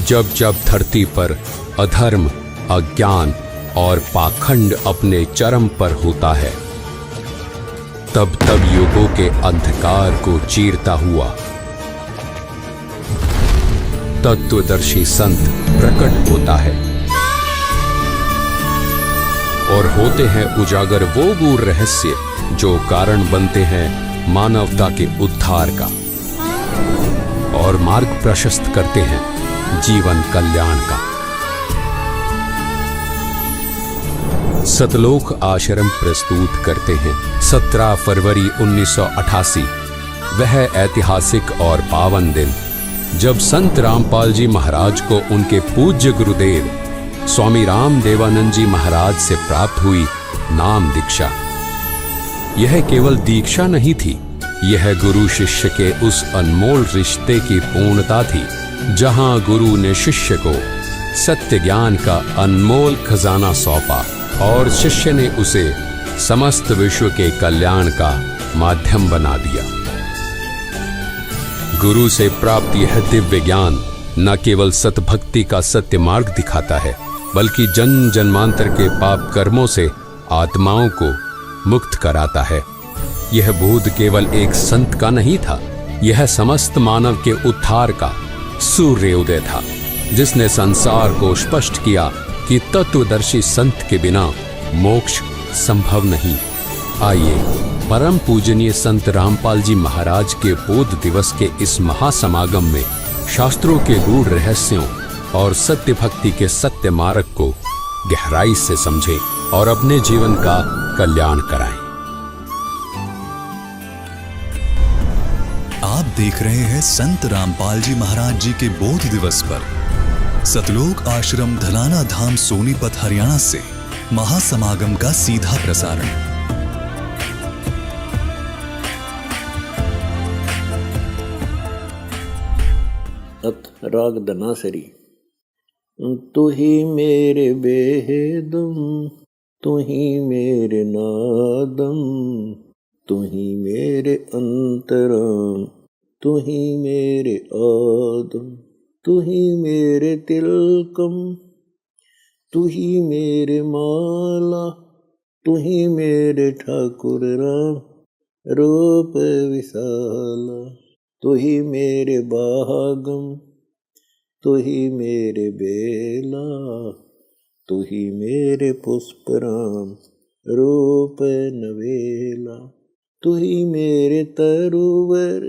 जब जब धरती पर अधर्म, अज्ञान और पाखंड अपने चरम पर होता है, तब तब युगों के अंधकार को चीरता हुआ तत्वदर्शी संत प्रकट होता है और होते हैं उजागर वो गूढ़ रहस्य जो कारण बनते हैं मानवता के उद्धार का और मार्ग प्रशस्त करते हैं जीवन कल्याण का। सतलोक आश्रम प्रस्तुत करते हैं 17 फरवरी 1988 वह ऐतिहासिक और पावन दिन जब संत रामपाल जी महाराज को उनके पूज्य गुरुदेव स्वामी राम देवानंद जी महाराज से प्राप्त हुई नाम दीक्षा। यह केवल दीक्षा नहीं थी, यह गुरु शिष्य के उस अनमोल रिश्ते की पूर्णता थी जहां गुरु ने शिष्य को सत्य ज्ञान का अनमोल खजाना सौंपा और शिष्य ने उसे समस्त विश्व के कल्याण का माध्यम बना दिया। गुरु से प्राप्त यह दिव्य ज्ञान न केवल सतभक्ति का सत्य मार्ग दिखाता है, बल्कि जन्म जन्मांतर के पाप कर्मों से आत्माओं को मुक्त कराता है। यह बोध केवल एक संत का नहीं था, यह समस्त मानव के उद्धार का सूर्योदय था, जिसने संसार को स्पष्ट किया कि तत्वदर्शी संत के बिना मोक्ष संभव नहीं। आइए परम पूजनीय संत रामपाल जी महाराज के बोध दिवस के इस महासमागम में शास्त्रों के गूढ़ रहस्यों और सत्य भक्ति के सत्य मार्ग को गहराई से समझें और अपने जीवन का कल्याण कराएं। आप देख रहे हैं संत रामपाल जी महाराज जी के बोध दिवस पर सतलोक आश्रम धलाना धाम सोनीपत हरियाणा से महासमागम का सीधा प्रसारण। अथ राग धनासरी। तू ही मेरे बेदम, तू ही मेरे नादम, तू ही मेरे अंतराम, तू ही मेरे आदम, तू ही मेरे तिलकम, तू ही मेरे माला, तू ही मेरे ठाकुर राम, रूप विशाला, तू ही मेरे बागम, तू ही मेरे बेला, तू ही मेरे पुष्पराम, रूप नवेला, तू ही मेरे तरुवर,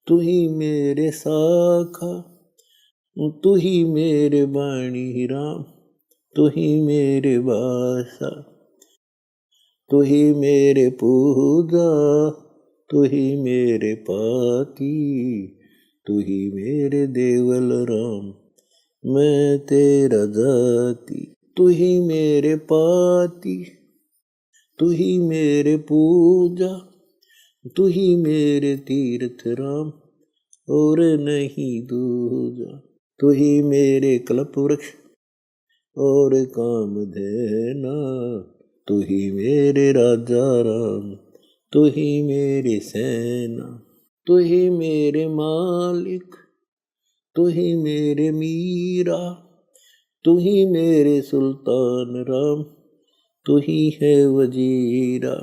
तू ही मेरे शाखा, तू ही मेरे बाणी राम, तू ही मेरे भाषा, तू ही मेरे पूजा, तू ही मेरे पाती, तू ही मेरे देवल राम, मैं तेरा जाति, तू ही मेरे पाती, तू ही मेरे पूजा, तू ही मेरे तीर्थ राम, और नहीं दूजा, तू ही मेरे कल्प वृक्ष और कामधेना, तू ही मेरे राजा राम, तू ही मेरी सेना, तू ही मेरे मालिक, तू ही मेरे मीरा, तू ही मेरे सुल्तान राम, तू ही है वजीरा,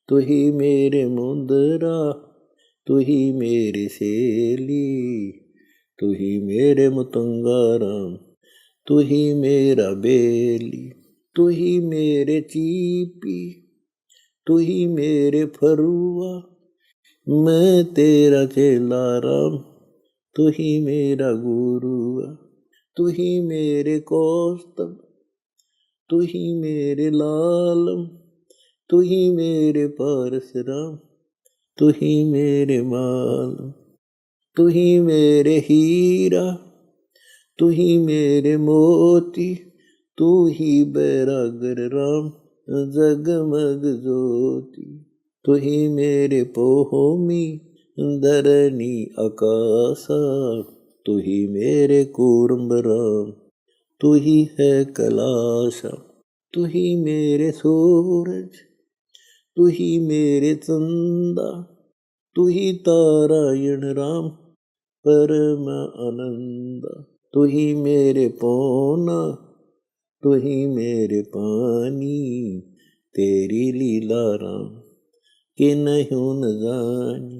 तू ही मेरे मुंदरा, तू ही मेरी सेली, तू ही मेरे मुतंगा राम, तू ही मेरा बेली, तू ही मेरे चीपी, तू ही मेरे फरुआ, मैं तेरा चेला राम, तू ही मेरा गुरुआ, तू ही मेरे कौस्तभ, तू ही मेरे लालम, तू ही मेरे परशुराम, तू ही मेरे मालम, तू ही मेरे हीरा, तू ही मेरे मोती, तू ही बैरागर राम, जगमग ज्योति, तू ही मेरे पोहोमी, धरणी आकाशा, तू ही मेरे कूर्म राम, तू ही है कैलाशा, तू ही मेरे सूरज, तू ही मेरे चंदा, तू ही तारायण राम, परम आनंदा, तू ही मेरे पौना, तू ही मेरे पानी, तेरी लीला राम कि नहीं न जानी।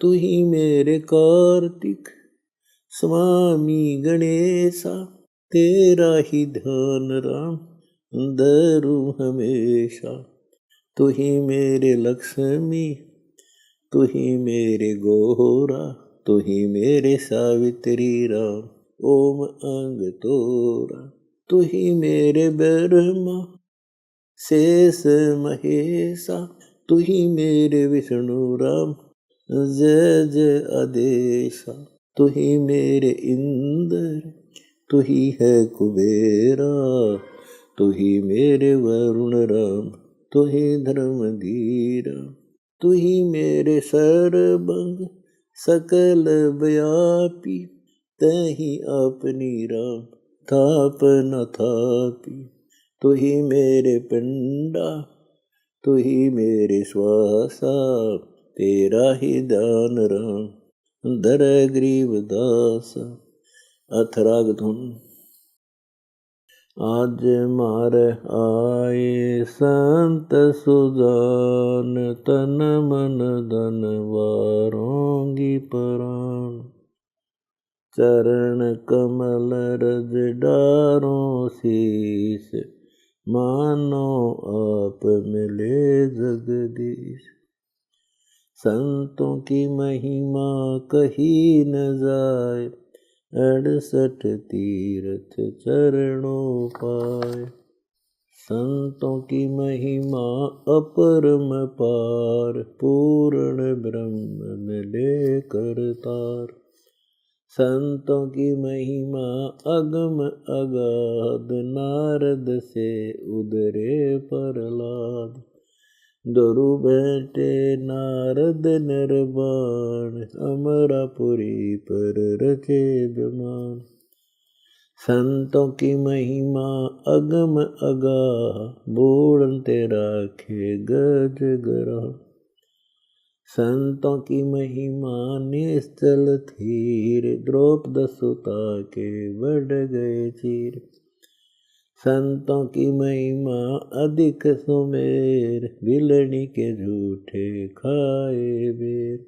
तू ही मेरे कार्तिक स्वामी गणेशा, तेरा ही ध्यान राम धरू हमेशा। तू ही मेरे लक्ष्मी, तू ही मेरे गौरा, तू ही मेरे सावित्री राम ओम अंग तोरा। तू ही मेरे ब्रह्मा शेष महेशा, तू ही मेरे विष्णु राम जय जय आदेशा। तू ही मेरे इंद्र, तू ही है कुबेरा, तू ही मेरे वरुण राम, तू ही धर्मधीरा। तू ही मेरे सर्वंग सकल व्यापी, तही अपनी राम थापन थापी। तू ही मेरे पिंडा, तू ही मेरे श्वासा, तेरा ही दान राम धर ग्रीव दासा। अथराग धुन। आज मार आए संत सुजान, तन मन धन वारोंगी प्राण। चरण कमल रज डारो शीस, मानो आप मिले जगदीश। संतों की महिमा कही न जाए, 68 तीर्थ चरणों पाए। संतों की महिमा अपरम पार, पूर्ण ब्रह्म मिले करतार। संतों की महिमा अगम अगाध, नारद से उदरे प्रहलाद। दरु बैठे नारद निर्वाण, अमरापुरी पर रचे विमान। संतों की महिमा अगम अगाह, बूढ़ते राखे गज ग्रह। संतों की महिमा निश्चल थीर, द्रौपद सुता के बढ़ गए चीर। संतों की महिमा अधिक सुमेर, बिलनी के झूठे खाए बेर।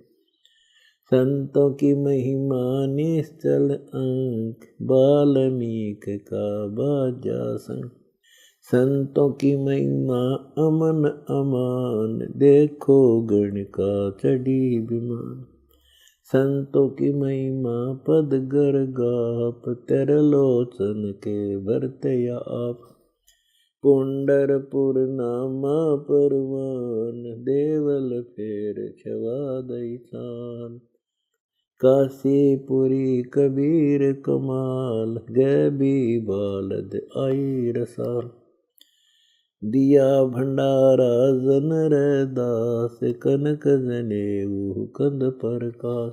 संतों की महिमा निश्चल अंक, वाल्मीक का बाजा संग। संतों की महिमा अमन अमान, देखो गण का चढ़ी विमान। संतों की महिमा पद गर गाप, तरलोचन के भरते आप। पुंडरपुर नामा परवान, देवल फेर छवादई चान। काशीपुरी कबीर कमाल, गैबी बालद आई रसाल। दिया भंडारा जन रैदास, कनक जनेऊ कंद प्रकाश।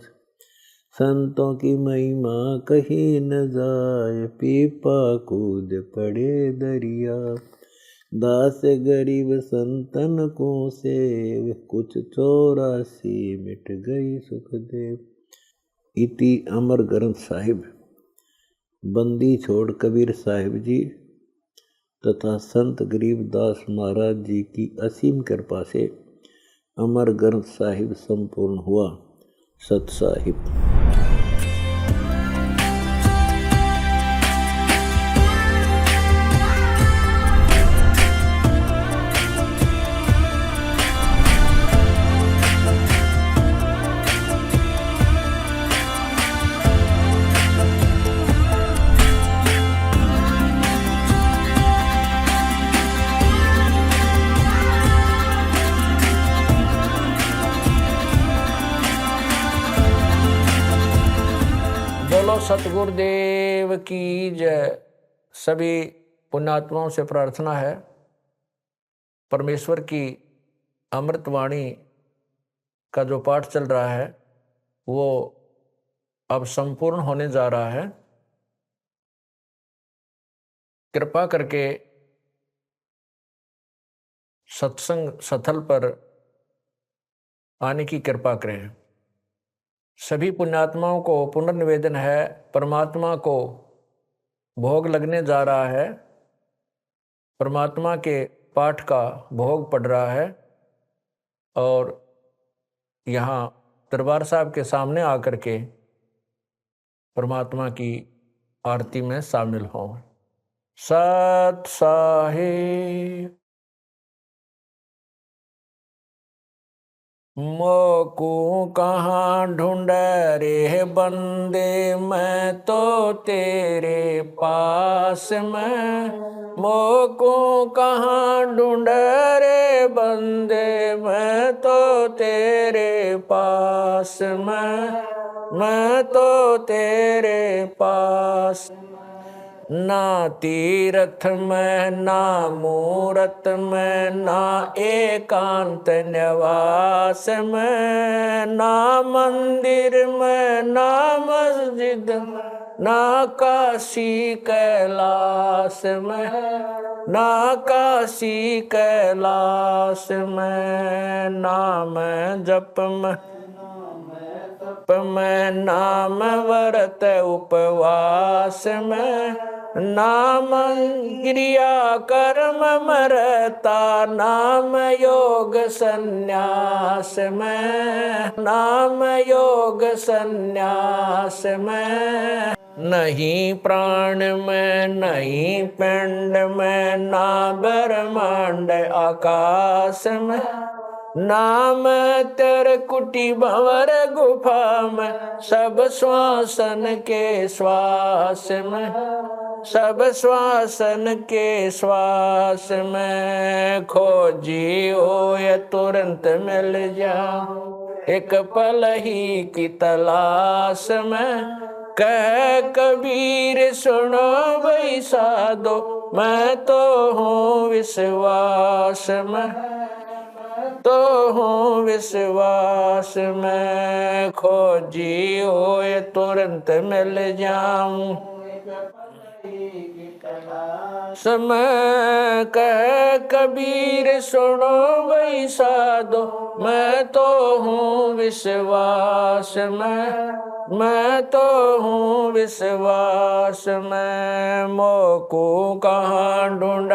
संतों की महिमा कही न जाए, पीपा कूद पड़े दरिया। दास गरीब संतन को सेव, कुछ 84 मिट गई सुखदेव। इति अमर ग्रंथ साहिब। बंदी छोड़ कबीर साहिब जी तथा संत गरीबदास महाराज जी की असीम कृपा से अमर ग्रंथ साहिब संपूर्ण हुआ। सत साहिब। सतगुरुदेव की जय। सभी पुण्यात्माओं से प्रार्थना है, परमेश्वर की अमृतवाणी का जो पाठ चल रहा है वो अब संपूर्ण होने जा रहा है। कृपा करके सत्संग स्थल पर आने की कृपा करें। सभी पुण्यात्माओं को पुनर्निवेदन है, परमात्मा को भोग लगने जा रहा है, परमात्मा के पाठ का भोग पड़ रहा है और यहाँ दरबार साहब के सामने आकर के परमात्मा की आरती में शामिल हों। सत साहिब मोकू कहाँ ढूंढ रे बंदे, मैं तो तेरे पास में। मोकू कहाँ ढूंढ रे बंदे, मैं तो तेरे पास में, मैं तो तेरे पास। ना तीरथ में ना मूरत में, ना एकांत निवास में, ना मंदिर में ना मस्जिद में, ना काशी कैलाश में, ना काशी कैलाश में। नाम जप में नाम व्रत उपवास में, नाम क्रिया कर्म मरता, नाम योग संन्यास में, नाम योग संन्यास में। नहीं प्राण में नहीं पिंड में, ना ब्रह्मांड आकाश में, नाम तेरे कुटी भंवर गुफा में, सब श्वासन के श्वास में, सब श्वासन के श्वास में। खोजी हो ये तुरंत मिल जा, एक पल ही की तलाश में। कह कबीर सुनो भाई साधो, मैं तो हूँ विश्वास में, तो हूँ विश्वास में। खोजी हो ये तुरंत मिल जाऊं, समय कह कबीर सुनो भाई साधो, मैं तो हूँ विश्वास में, मैं तो हूँ विश्वास में। मोकू कहाँ ढूंढ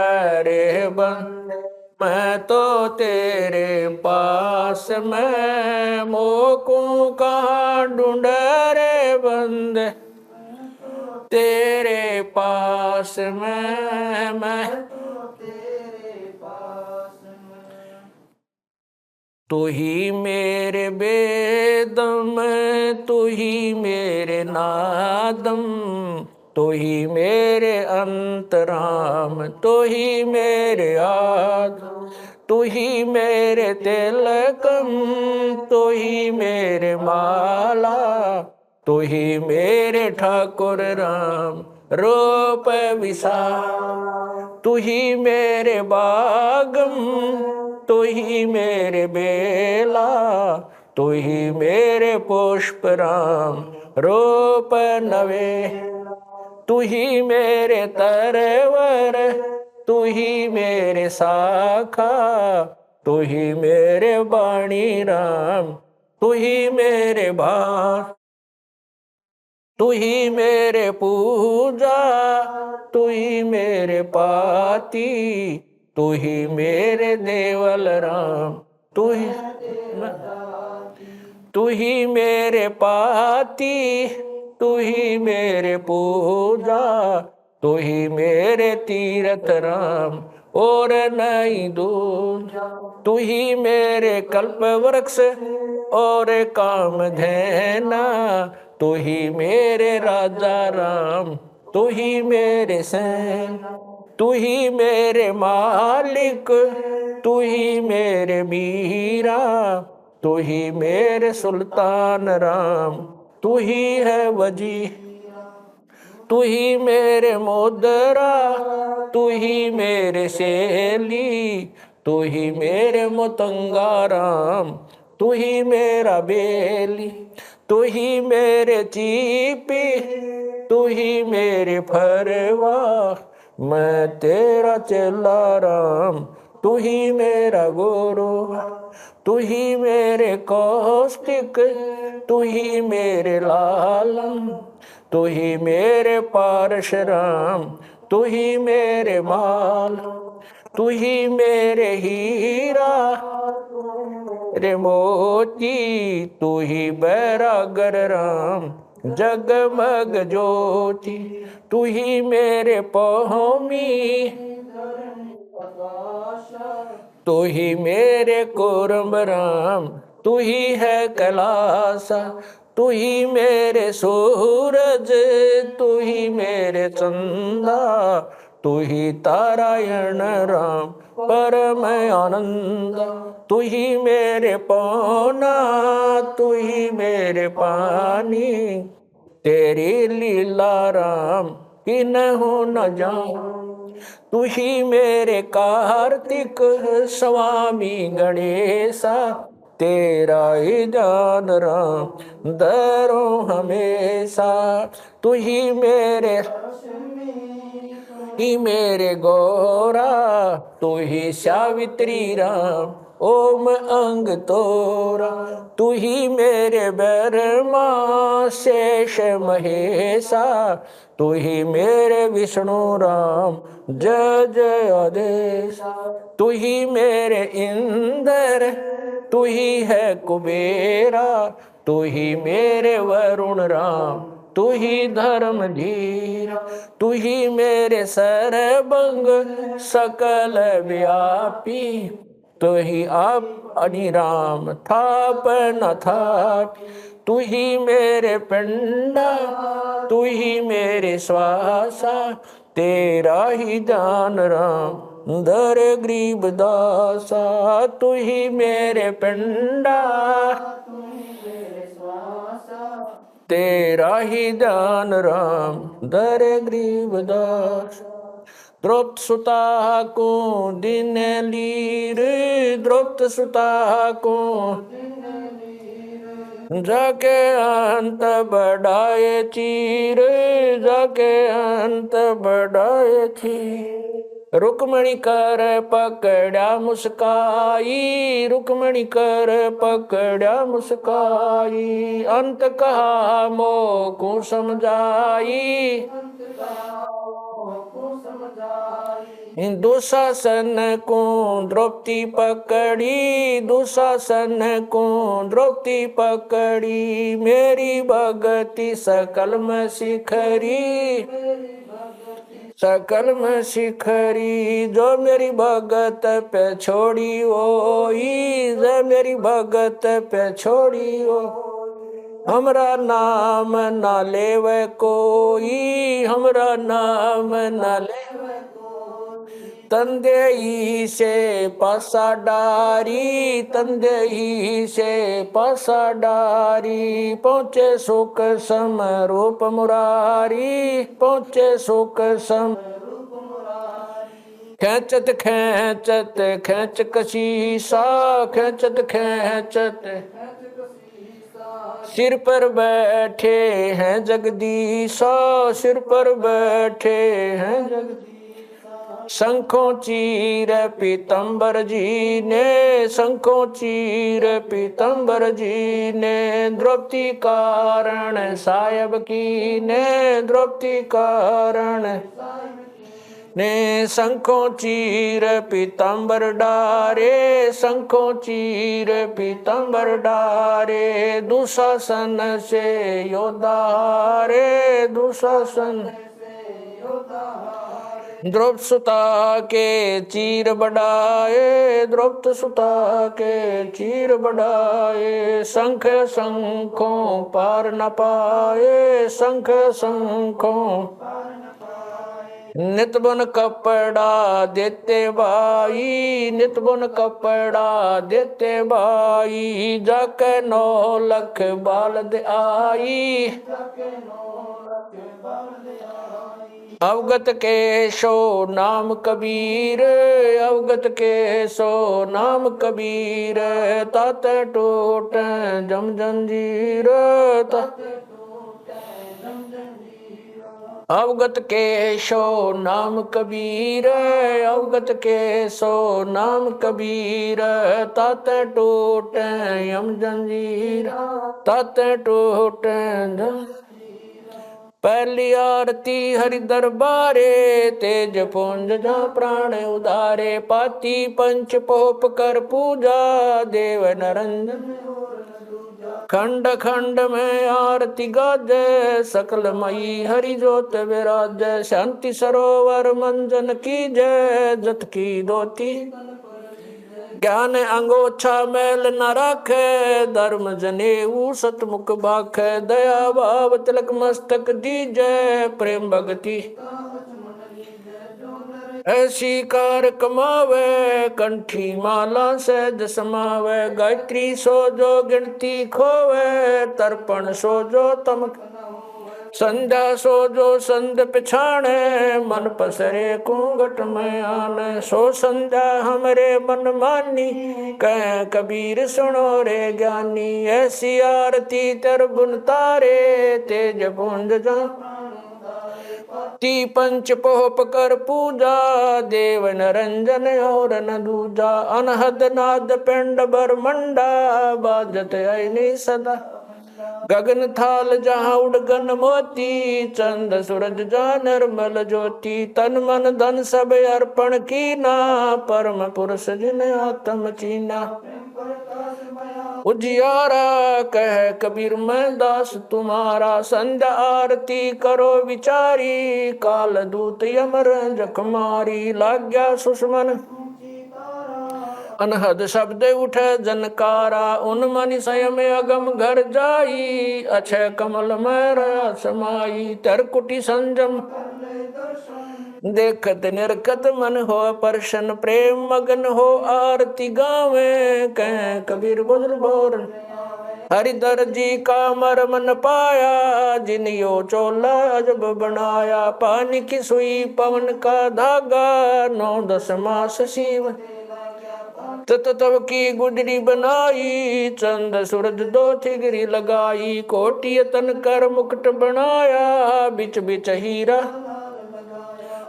रे बंदे, मैं तो तेरे पास में। मोकू कहाँ ढूंढ रे बंदे, तेरे पास में मैं। तू ही मेरे बेदम, तू ही मेरे नादम, तू ही मेरे अंतराम, तू ही मेरे आद, तू ही मेरे तिलकम, तू ही मेरे माला, तू ही मेरे ठाकुर राम रूप विशाल। तू ही मेरे बागम, तू ही मेरे बेला, तू ही मेरे पुष्प राम रूप नवे। तू ही मेरे तरवर, तू ही मेरे शाखा, तू ही मेरे बाणी राम, तू ही मेरे भार। तू ही मेरे पूजा, तू ही मेरे पाती, तू ही मेरे देवल राम, तू ही मेरे पाती, तू ही मेरे पूजा, तू ही मेरे तीरथ राम और नहीं दूजा। तू ही मेरे कल्प वृक्ष और काम धैना, तू ही मेरे राजा राम, तू ही मेरे सैन। तू ही मेरे मालिक, तू ही मेरे मीरा, तू ही मेरे सुल्तान राम, तू ही है वजी। तू ही मेरे मोदरा, तू ही मेरे शेली, तू ही मेरे मुतंगा राम, तू ही मेरा बेली। तू ही मेरे चीपी, तू ही मेरे फरवा, मैं तेरा चेला राम, तू ही मेरा गुरु। तू ही मेरे कौशिक, तू ही मेरे लालम, तू ही मेरे परशुराम, तू ही मेरे माल, तू ही मेरे हीरा रे मोती, तू ही बैरागर राम जगमग ज्योति, तू ही मेरे पहोमी, तू ही मेरे कुर्म राम, तू ही है कैलासा, तू ही मेरे सूरज, तू ही मेरे चंदा, तू ही तारायण राम परम आनंद, तू ही मेरे पौना, तू ही मेरे पानी, तेरी लीला राम कि न हो न जाऊं, तू ही मेरे कार्तिक स्वामी गणेशा, तेरा ही जान राम धरो हमेशा, तू ही मेरे गौरा, तू ही सावित्री राम ओम अंग तोरा, तू ही मेरे ब्रह्मा शेष महेशा, तू ही मेरे विष्णु राम जय जय आदेश, तू ही मेरे इंद्र, तू ही है कुबेरा, तू ही मेरे वरुण राम, तू ही धर्म धीरा, तू ही मेरे सर्वंग सकल व्यापी, तू ही आप अनिराम थाप न थाप, तू ही मेरे पिंडा, तू ही मेरे श्वासा, तेरा ही जान राम दर गरीब दासा, तू ही मेरे पिंडा, तेरा ही जान राम दर गरीब दास, द्रौपद सुता को दिन लीर, द्रौपद सुता को जाके अंत बढ़ाए चीर, जाके अंत बढ़ाए चीर, रुक्मणी कर पकड़ा मुस्काई, रुक्मणी कर पकड़ा मुस्काई, अंत कहा मोह को समझाई, दुशासन को द्रौपदी पकड़ी, दुशासन को द्रौपदी पकड़ी, मेरी भगति सकल में शिखरी, सकल में शिखरी, जो मेरी भगत पे छोड़ी ओई, जो मेरी भगत पे छोड़ी ओ, हमरा नाम ना लेवे कोई, हमरा नाम ना लेवे, तंदेही से पासा डारी, तंदेही से पासा डारी, पहुँचे सुख सम रूप मुरारी, पहुँचे सुख सम खेचत खेचत खेच कशीसा, खेचत खेचत सिर पर बैठे हैं जगदीशा, सिर पर बैठे हैं जगदीश, शंखों चीर पीतंबर जी ने, शंखों चीर पीतंबर जी ने, द्रौपदी कारण साहेब की ने, द्रौपदी कारण ने, शंखों चीर पीतंबर डारे, शंखों चीर पीतंबर डारे, दुशासन से योद्धा हारे, दुशासन द्रौपद सुता के चीर बढ़ाए, द्रौपद सुता के चीर बढ़ाए, शंख शंखों पार न पाए, शंख शंखों नित बुन कपड़ा देते भाई, नित बुन कपड़ा देते भाई, जाके 9 लख बालद आई, अवगत के सो नाम कबीर, अवगत के सो नाम कबीर, तात टूट जम जंजीर, अवगत के सो नाम कबीर, अवगत के सो नाम कबीर, तात टूट यम जंजीर, तात टूट पहली आरती हरि दरबारे, तेज पुंज जा प्राण उदारे, पाती पंच पोप कर पूजा, देव नरंजन खंड खंड में आरती गाजे, सकल मई हरि जोत विराजे, शांति सरोवर मंजन की जय, जत की दोती ज्ञान अंगोछा मैल न राखे, धर्म जनेऊ सतमुख बाखे, दया भाव तिलक मस्तक दीजय, प्रेम भक्ति ऐसी कार कमावे, कंठी माला सहज समावे, गायत्री सो जो गिनती खोवे, तर्पण सो जो तम संध्या सो जो संध पिछाणे, मन पसरे कुंगट में आने, सो संध्या हमरे मन मानी, कह कबीर सुनो रे ज्ञानी, ऐसी आरती तर बुन तारे, तेज पुंज जा ती पंच पोप कर पूजा, देव नरंजन और न दूजा, अनहद नाद पिंड बरमंडा, बाजत ऐनी सदा गगन थाल जहाँ उड़गन मोती, चंद सूरज जा निर्मल ज्योति, तन मन धन सब अर्पण कीना, परम पुरुष जिन आत्म चीना, उजियारा कह कबीर मैं दास तुम्हारा, संध्या आरती करो विचारी, काल दूत यमर जखमारी, लाग्या सुषमन अनहद शब्द उठे जनकारा, उन मनि स्वयं अगम घर जाई, अक्षय कमल में रहा समाई, तरकुटी संजम देखत निरखत मन हो परशन, प्रेम मगन हो आरती गावे, कह कबीर गुजर बोर हरिधर जी का मरमन पाया, जिन यो चोला अजब बनाया, पानी की सुई पवन का धागा, 9-10 मास शिव तब की गुजरी बनाई, चंद सूरज दो थिगरी लगाई, कोटि तन कर मुकुट बनाया, बिच बिच हीरा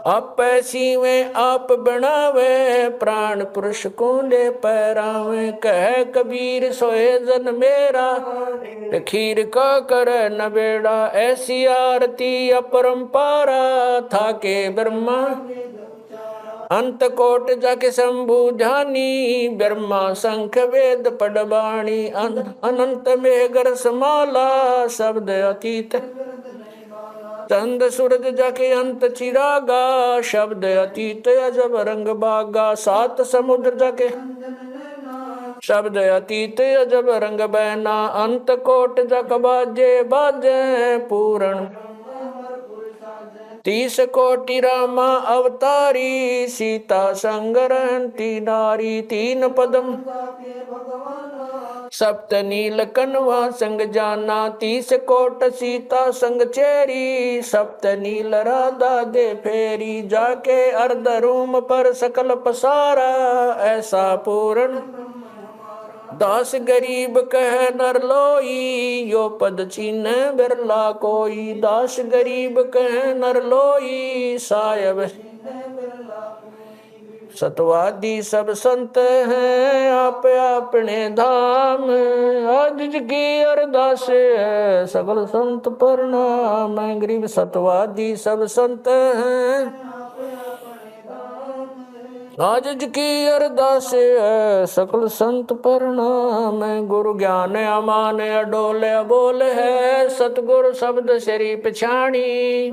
आप पैसी में आप बनावे, प्राण पुरुष को ले पैरावे, कह कबीर सोए जन मेरा, खीर का कर न बेड़ा, ऐसी आरती अपरंपारा, था के ब्रह्मा अंत कोट जाके शंभु ध्यानी, ब्रह्मा शंख वेद पडबाणी, अनंत में गरसमाला, शब्द अतीत चंद सूरज जाके अंत चिरागा, शब्द अतीत अजब रंग बागा, 7 समुद्र जाके शब्द अतीत अजब रंग बैना, अंत कोट जक बाजे बाजे पूर्ण 30 कोटि रामा अवतारी, सीता संग रहती नारी, 3 पदम सप्त नील कनवा संग जाना, 30 कोट सीता संग चेरी, सप्त नील राधा दे फेरी, जाके अर्ध रूम पर सकल पसारा, ऐसा पूर्ण 10 गरीब कह नर लोई, यो पद चीन बिरला कोई, 10 गरीब कह नर लोई, सायब सतवादी सब संत हैं, आप अपने धाम, आज की अरदास है सकल संत प्रणाम, गरीब सतवादी सब संत हैं, आज की अरदास है सकल संत प्रणाम, गुरु ज्ञान अमान अडोल अबोल है, सतगुरु शब्द श्री पछाणी,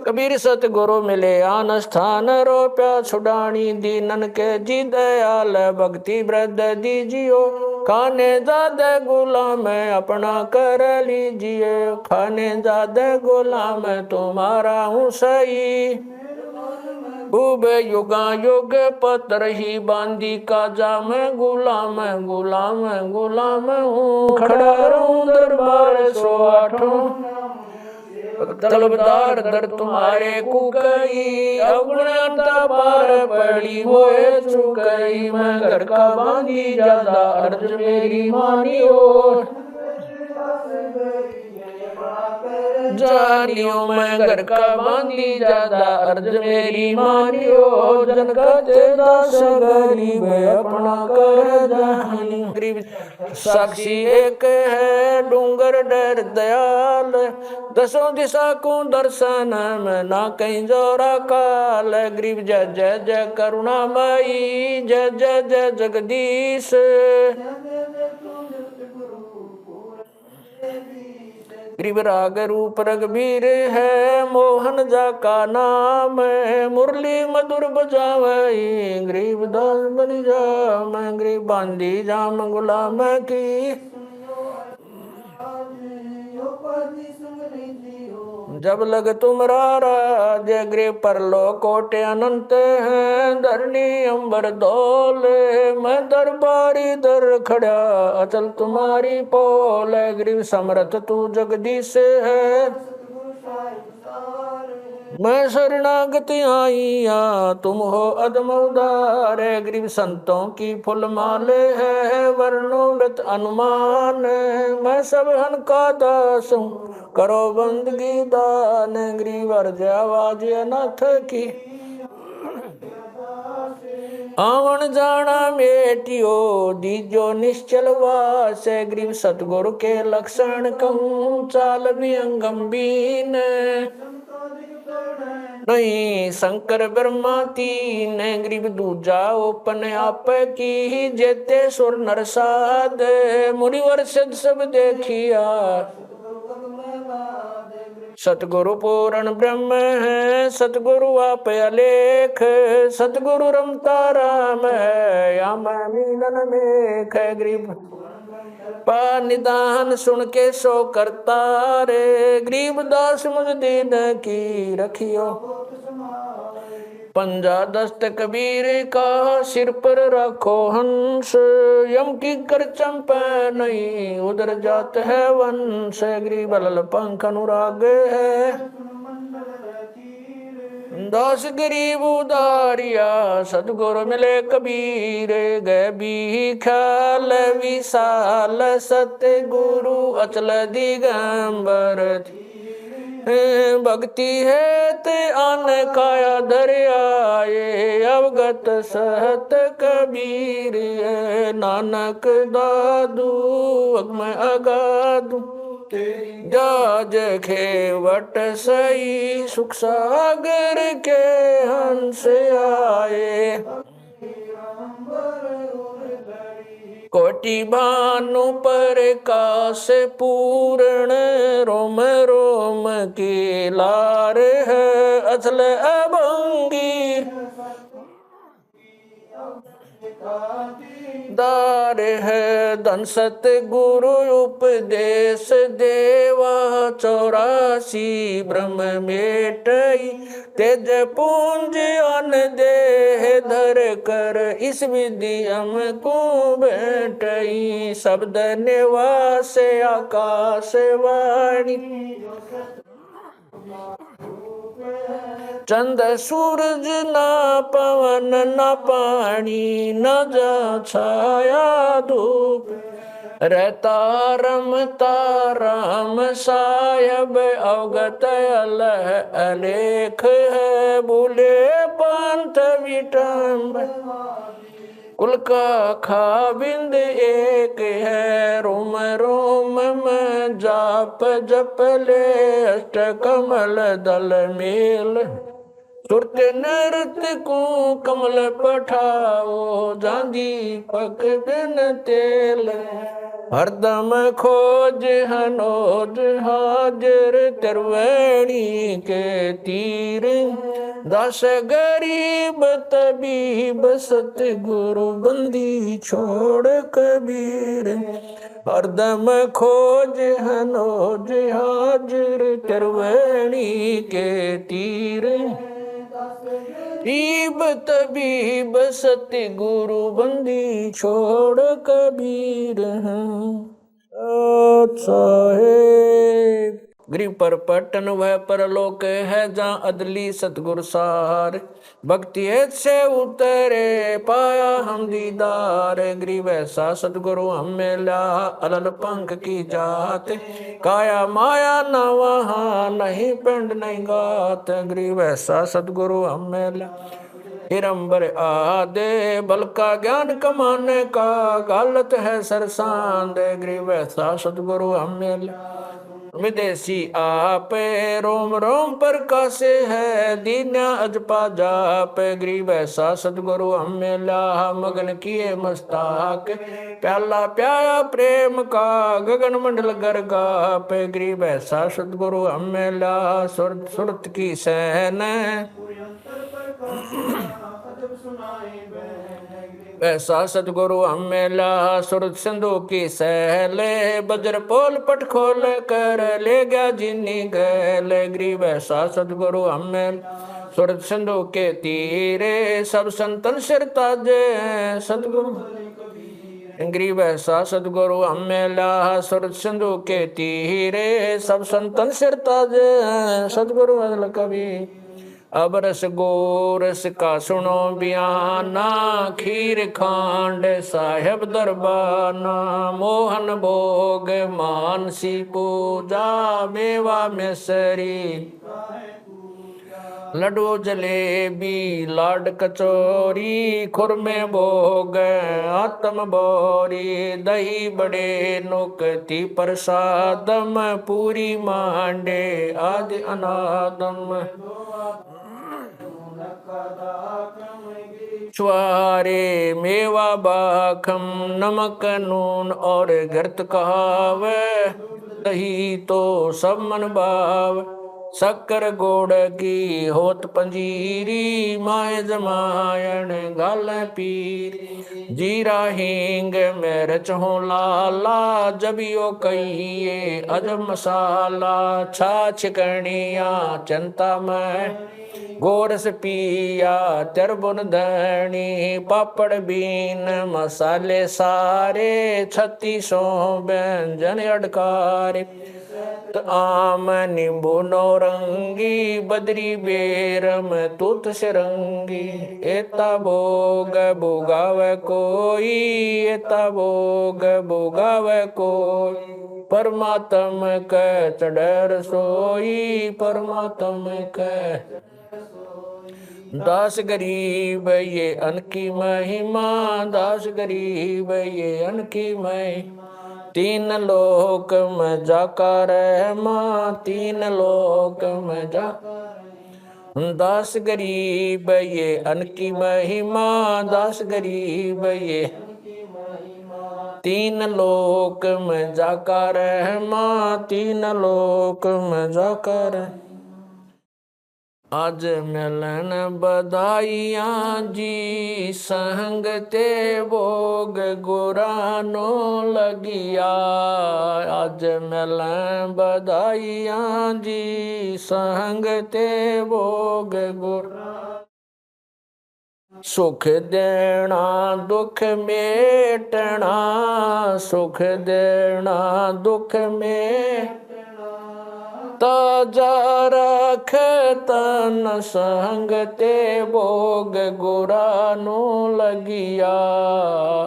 कबीर सतगुरु मिले आन स्थान, रोप्या छुड़ानी, दीनन के जी दयाल, भक्ति वृद्ध दीजियो, खाने ज्यादा गुलाम अपना कर लीजिए, खाने ज्यादा गुलाम तुम्हारा हूँ सही, खूब युगा युग पत्र ही बांधी काजा, मैं गुलाम गुलाम गुलाम हूँ, खड़ा रहूं दरबार 108 तलबदार दर तुम्हारे कुकई, अगुणता पार पड़ी होए चुकई, मैं घर का बांधी ज्यादा अर्ज मेरी मानियो, जानियो मैं घर का बांधी ज्यादा अर्ज मेरी मानियो जन कहते दास गरीब अपना कर जानी गरीब साक्षी एक है डूंगर डर दयाल दसों दिशा को दर्शन में ना कहीं जोरा काल गरीब जय जय जय करुणामयी जय जय जय जगदीश गरीब राग रूप रघुबीर है मोहन जा का नाम मुरली मधुर बजावई गरीब दास बन जा मैं गरीब बांधी जाम गुलाम की जब लग तुम्हारा जय गृह परलो कोटे अनंत हैं धरनी अंबर दौल मैं दरबारी दर खड़ा अचल तुम्हारी पोल गरीब समर्थ तू जगदीश है मैं शरणागत आईया तुम हो अदम उदार गरीब संतों की फुल माले है वर्णों मृत अनुमान मैं सब हन का दास हूँ करो बंदगी दान गरीब अर्ज आवाज अनाथ की आवन जाना मेटियो दीजो निश्चल वास गरीब सतगुरु के लक्षण कहूँ चाल भी अंगम्बीन नहीं शंकर ब्रह्मा तीन गरीब दूजा ओपन आप की जेते सुर नरसाद मुनिवर सिद्ध सब देखिया सतगुरु पूर्ण ब्रह्म है सतगुरु आप अलेख सतगुरु रमता राम है या मैं मिलन में गरीब पा निदान सुन के सो करता रे गरीब दास मुझ दीन की रखियो पंजा दस्त कबीर का सिर पर रखो हंस यम की कर चंपा नहीं उधर जात है वंश गरीब लल पंख अनुराग है दास गरीब उदारिया सतगुरु मिले कबीर गए भी ख्याल विशाल सत्य गुरु अचल दिगंबर भक्ति है ते आन काया दरियाए अवगत सहत कबीर नानक दादू अगम अगादू जाज खेवट सही सुख सागर के हंस आए कोटि भानु पर काश पूर्ण रोम रोम की लार है अचल अभंगी दार है धन सत गुरु उपदेश देवा 84 ब्रह्म मेटई तेज पुंज अन देह धर कर इस विधि हमको बैठई शब्द निवास आकाश वाणी चंद सूरज ना पवन न पानी न जा छाया धूप रहता रमता राम सायब अवगत अलह अलेख है बोले पंथ विटम्ब कुल का खाबिंद एक है रोम रोम में जाप जप ले अष्ट कमल दल मेल सुरत नृत्य को कमल पठाओ जांदी पक बिन तेल हरदम खोज हनोज हाजर त्रिवेणी के तीर दास गरीब तबीब सतगुरु बंदी छोड़ कबीर हरदम खोज हनोज हाजर त्रिवेणी के तीर गरीब तबीब सतगुरु बंदी छोड़ कबीर साहेब। गृह पर पटन वह परलोक है, जहाँ अदली सतगुर सार। भक्ति हेत से उतरे पाया हम दीदार, गृह वैसा सतगुरु हम मिला अलल पंख की जात। काया माया न वहाँ नहीं पिंड नहीं गात, गृह वैसा सतगुरु हम मिला हिरंबर आदे। बल का ज्ञान कमाने का गालत है सरसांद, गृह वैसा सतगुरु हम मिला विदेशी आपे। रोम रोम प्रकाशे है दीन्या अजपा जापे, गृह वैसा सतगुरु हम मिला मगन किए मस्ताक। प्याला प्याया प्रेम का गगन मंडल गरगा पे, गृह वैसा सतगुरु हम मिला सुरत सुरत की सहन। वैसा सतगुरु हम मिला सुरत सिंधु की सहले। बज्र पोल पट खोल कर ले गया जिन्नी गैल, गृह वैसा सतगुरु हम मिला सुरत सिंधु के तीरे। सब संतन सिर ताजे सतगुरु, गृह वैसा सतगुरु हम मिला सुरत सिंधु के तीरे। सब संतन सिर ताजे सतगुरु अदल कबीर। अब रस गोरस का सुनो बयाना, खीर खांड साहेब दरबाना। मोहन भोग मानसी पूजा, मेवा मिसरी लड्डू जलेबी लाड कचौरी। खुरमे भोग आत्म बोरी, दही बड़े नुकती प्रसादम। पूरी मांडे आदि अनादम, छुआरे मेवा बाखम। नमक नून और घृत कहावे, दही तो सब मन भाव। शक्कर गोड़ की होत पंजीरी, माए जमायन गाल पीर। जीरा हींग में रचो लाला, जबियो कहिए अजब मसाला। छाछ कणिया चंता में गोरस पिया तरबुन धनी। पापड़ बीन मसाले सारे, 3600 व्यंजन अडकारे। आम नींबू नौरंगी, बदरी बेरम तूत सिरंगी। एता भोग भोगावे कोई, एता भोग भोगावे कोई। परमात्म कै चढ़ सोई, परमात्म कै। दास गरीब ये अनकी महिमा, दास गरीब ये अनकी महिमा। तीन लोक में जाका रहमा, तीन लोक में जा। दास गरीब ये अनकी महिमा, दास गरीब ये तीन लोक में जाका रहमा, तीन लोक में जाका रहमा। आज मिलन बधाइयाँ जी, संग ते भोग गुरानो लगिया। आज मिलन बधाइयाँ जी, संग ते भोग गुरा। सुख देना दुख मेटना, सुख देना दुख में। ताजा रख तन संग ते भोग गुरानो लगिया।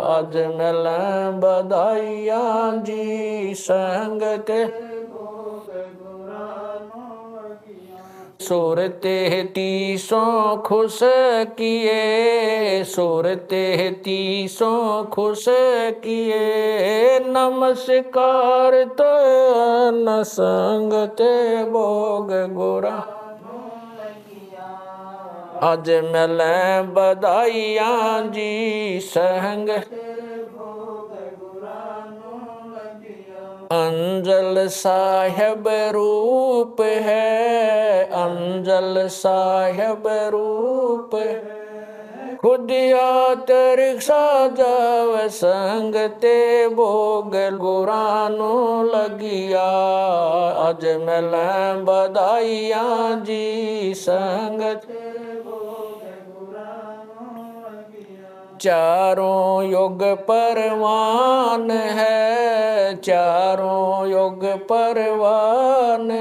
आज मिलन बधाइयाँ जी, संग ते सुरते 33 खुश किए, सुरते 33 खुश किए। नमस्कार तो न संग ते भोग गुरा। आज मिलन बधाइयाँ जी, संग अंजल साहेब रूप है, अंजल साहेब रूप। खुदिया रिक्शा जाव संग ते भोग गुरानो लगिया। आज मिलन बधाइयाँ जी, संग चारों युग परवान है, चारों युग परवान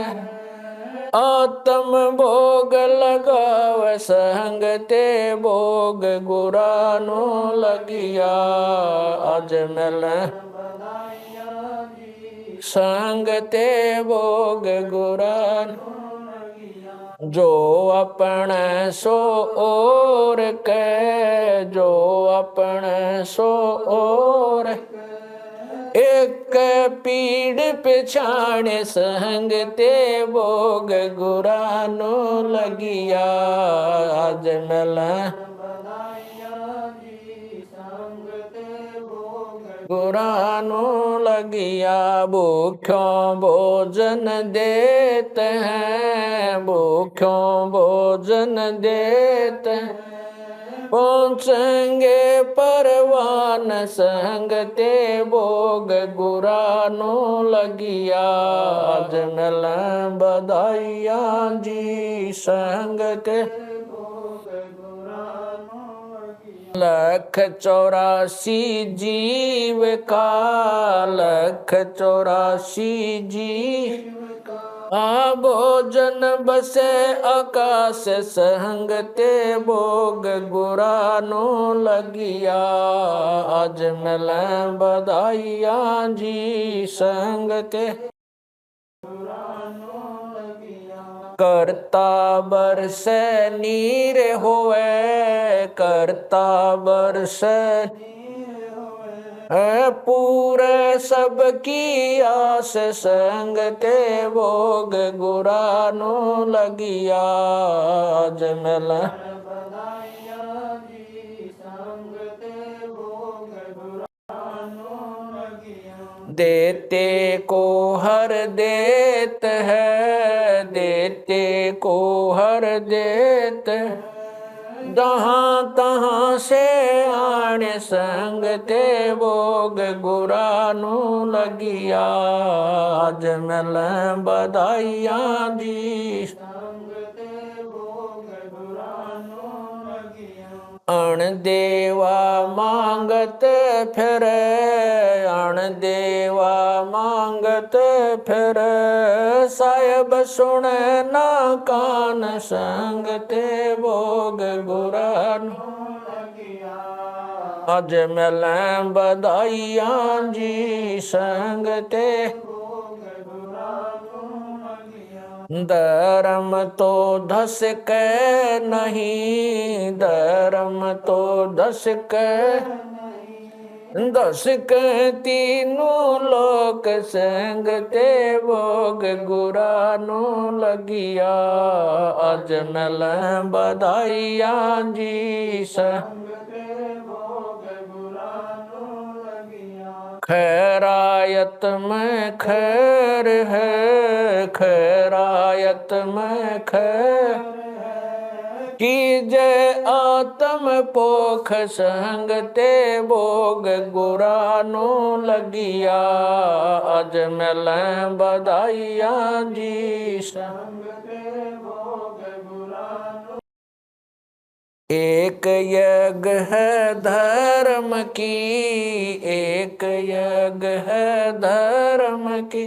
आत्म भोग लगाव संग ते भोग गुरानो लगिया अज मिल संग ते भोग गुरान जो अपने सो और के जो अपने सो और एक पीड़ पिछाण संग ते भोग गुरानो लगिया आज मिल गुरानो लगिया भूख्यों भोजन देते हैं भूख्यों भोजन देते हैं पहुँचेंगे परवान संग ते भोग गुरानो लगिया आज मिल बधाइया जी संग ते लख 84 जीव का लख 84 जीव भोजन बसे आकाश संग ते भोग गुरानो लगिया आज मिल बधाइया जी संग ते करता बरसे नीर होवे करता बरसे पूरे सबकी आस संग ते भोग गुरानो लगिया आज मिल देते को हर देत है देते को हर देत जहाँ तहाँ से आने संग ते भोग गुरानो लगिया आज मिल बधाइया जी अण देवा मांगत फिर अण देवा मांगत फिर साहिब सुन ना कान संग ते भोग गुरानो अज मिल बधाइया जी संग ते धर्म तो धस के नहीं धर्म तो धस के तीनों लोक संग ते भोग गुरानो लगिया आज मिल बधाइया जी संग खैरायत में खैर है खैरायत में खैर कीजे आत्म पोख संग ते भोग गुरानो लगिया आज मिल बधाइया जी संग एक यज्ञ है धर्म की एक यज्ञ है धर्म की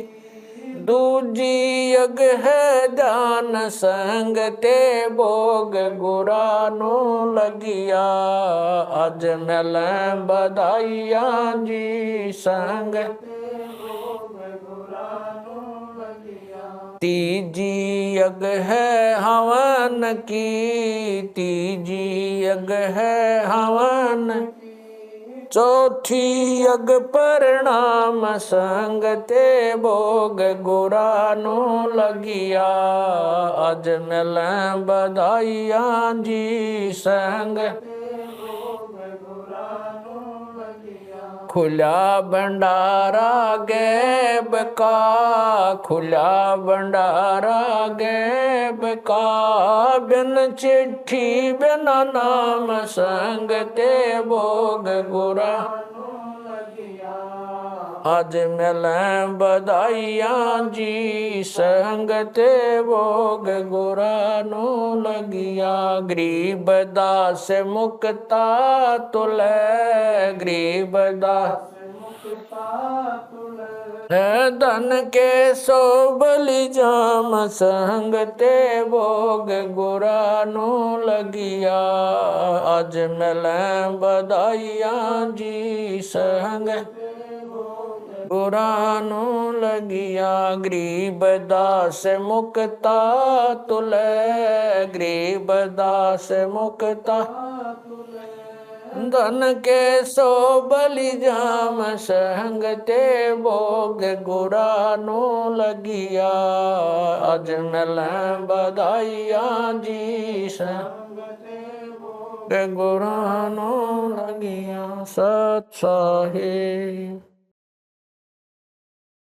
दूजी यज्ञ है दान संग ते भोग गुरानो लगिया आज मिल बधाइया जी संग तीजी यज्ञ है हवन की तीजी यज्ञ है हवन चौथी यज्ञ परिणाम संग ते भोग गुरानो लगिया आज मिल बधाइया जी संग खुला भंडारा गैब का खुला भंडारा गैब का बिन चिट्ठी बिना नाम संग ते भोग गुरानो लगिया आज मिल बधाइया जी संग ते भोग गुरानो लगिया गरीब दास मुक्ता तुले गरीब दास मुक्ता तुले है धन के सो बलि जाम संग ते भोग गुरानो लगिया आज मिले बधाइया जी संग गुरानो लगिया गरीब दास मुक्ता तुले गरीब दास मुक्ता धन के सो बलि जाम संग ते भोग गुरानो लगिया आज मिले बधाइया जी संग गुरानो लगिया सत साहिब।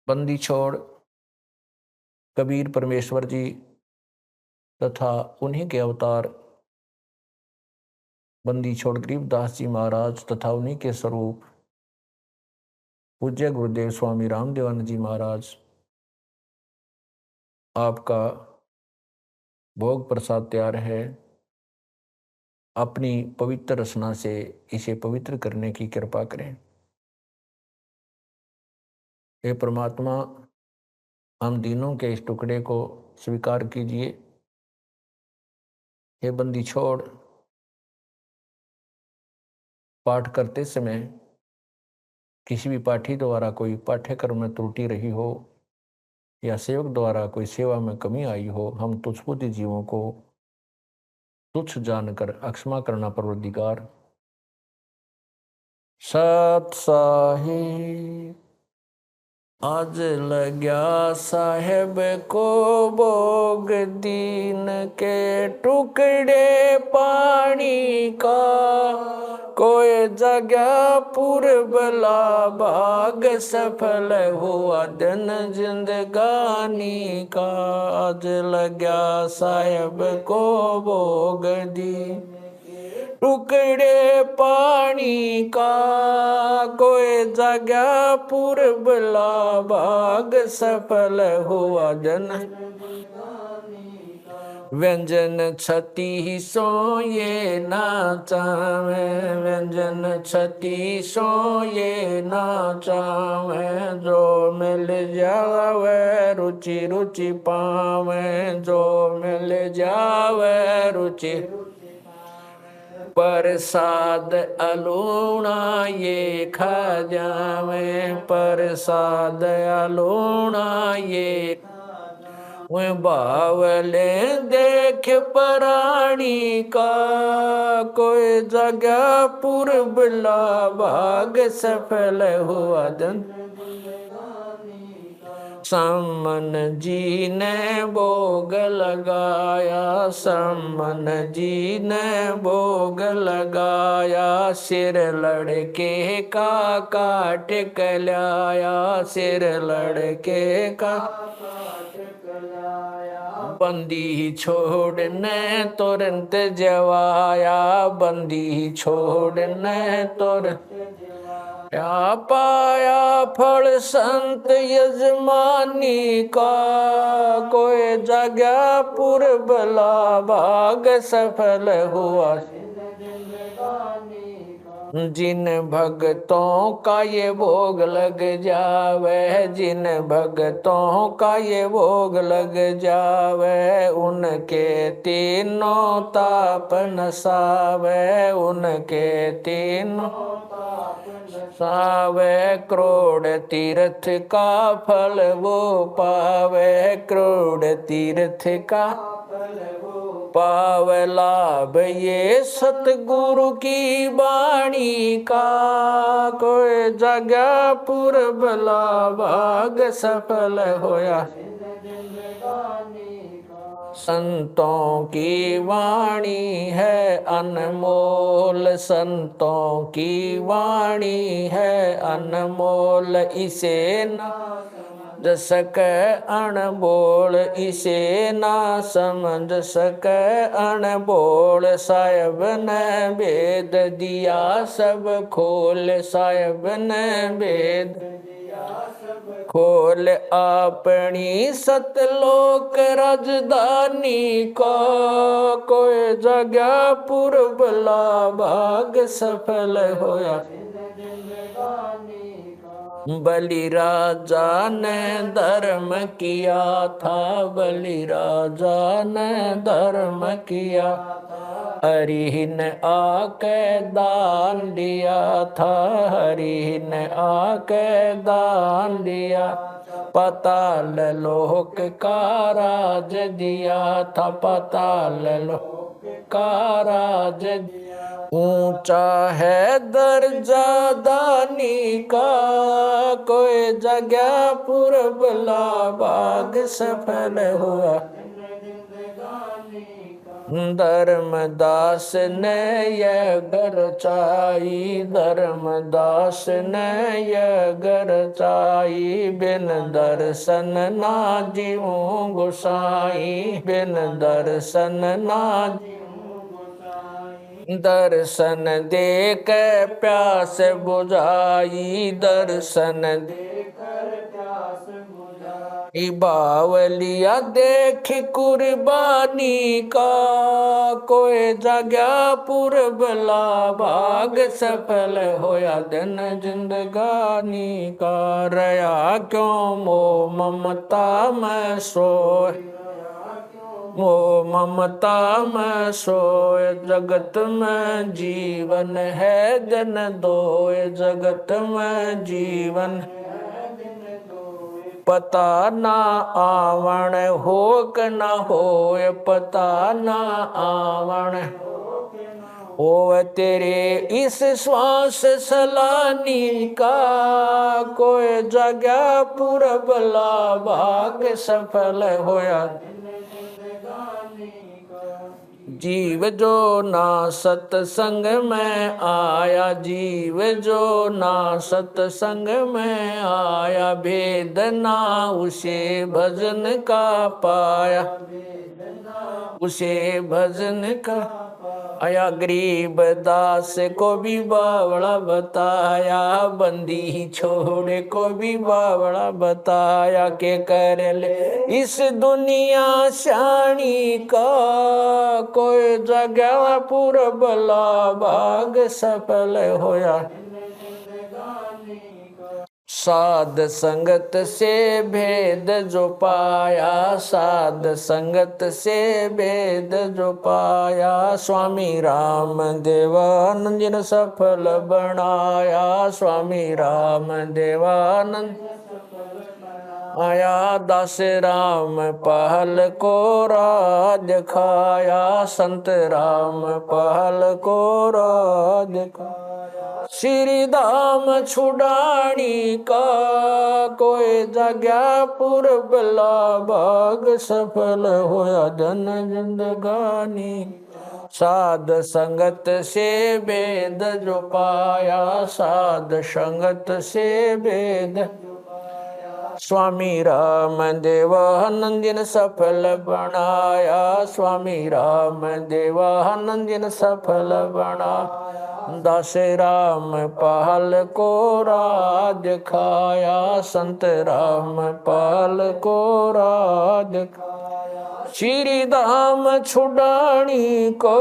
बंदी छोड़ कबीर परमेश्वर जी तथा उन्हीं के अवतार बंदी छोड़ गरीबदास जी महाराज तथा उन्हीं के स्वरूप पूज्य गुरुदेव स्वामी रामदेवानंद जी महाराज आपका भोग प्रसाद तैयार है। अपनी पवित्र रचना से इसे पवित्र करने की कृपा करें। हे परमात्मा, हम दीनों के इस टुकड़े को स्वीकार कीजिए। हे बंदी छोड़ पाठ करते समय किसी भी पाठी द्वारा कोई पाठ्यक्रम में त्रुटि रही हो या सेवक द्वारा कोई सेवा में कमी आई हो, हम तुच्छबुद्धि जीवों को तुच्छ जानकर अक्षमा करना परवरदिगार। सत साहिब। आज लग्या साहेब को भोग दीन के टुकड़े पानी का कोई जगह पूर्वला भाग सफल हुआ दिन जिंदगानी का। आज लग्या साहेब को भोग दी टुकड़े पानी का कोई जगह पूर्वला भाग सफल हुआ जन व्यंजन छती सो ये नाचावे व्यंजन छती सो ये नाचावे जो मिल जावे रुचि रुचि पावे जो मिल जावे रुचि प्रसाद अलूणा ये खा जावे प्रसाद अलूणा ये बावले देख प्राणी का कोई जगह पूर्वला भाग सफल हुआ दिन। सम्मन जी ने भोग लगाया सम्मन जी ने भोग लगाया सिर लड़के का काट कलाया सिर लड़के का बंदी छोड़ने तुरंत जवाया बंदी छोड़ने तुरंत क्या पाया फल संत यजमानी का कोई जगह पूर्वला भाग सफल हुआ जिन भक्तों का ये भोग लग जावे जिन भक्तों का ये भोग लग जावे उनके तीनों ताप नसावे उनके तीनों सावे करोड़ तीर्थ का फल वो पावे करोड़ तीर्थ का पावे लाभ ये सतगुरु की वाणी का कोई जगह पूर्वला भाग सफल होया संतों की वाणी है अनमोल संतों की वाणी है अनमोल इसे ना समझ सके अनबोल इसे ना समझ सके अनबोल साहिब ने भेद दिया सब खोल साहिब ने भेद खोल अपनी सतलोक राजधानी को कोई जगह पूर्वला भाग सफल होया बलि राजा ने धर्म किया था, बलि राजा ने धर्म किया, हरि ने आके दान दिया था, हरि ने आके दान दिया, पाताल लोक का राज दिया था, पाताल लोक का राज दिया। ऊंचा है दर्जा दानी का, कोई जगह पुरबला बाग सफल हुआ, धर्मदास ने यह घर चाई, धर्मदास ने यह घर चाई, बिन दर्शन ना जीऊं गोसाई, बिन दर्शन ना दर्शन देख प्यास बुझाई, दर्शन देकर प्यास बुझाई, बावलिया देख कुर्बानी का, कोई जगह पुरबला भाग सफल होया दिन जिंदगानी का, रया क्यों मोह ममता में सोए, मोह ममता में सोए, जगत में जीवन है दिन दोए, जगत में जीवन पता ना आवण हो क न होए, पता ना आवण हो तेरे इस श्वास सलानी का, कोई जगह पुरबला भाग सफल होया, जीव जो ना सत्संग में आया, जीव जो ना सत्संग में आया, भेद ना उसे भजन का पाया, उसे भजन का आया, गरीब दास को भी बावड़ा बताया, बंदी छोड़े को भी बावड़ा बताया, के कर ले इस दुनिया शानी का, कोई जगह पुरबला भाग सफल होया, साध संगत से भेद जो पाया, साध संगत से भेद जो पाया, स्वामी राम देवानंद जिन सफल बनाया, स्वामी राम देवानंद आया, दास राम पहल को राज खाया, संत राम पहल को राज खाया, श्री धाम छुड़ानी का, कोई जगह पुरबला भाग सफल होया जन जिंदगानी, साध संगत से भेद जो पाया, साध संगत से भेद, स्वामी राम देवानंद जिन सफल बनाया, स्वामी राम देवानंद जिन सफल बना, दास राम पहल को राज खाया, संत राम पहल को राज खाया, श्री धाम छुड़ानी को,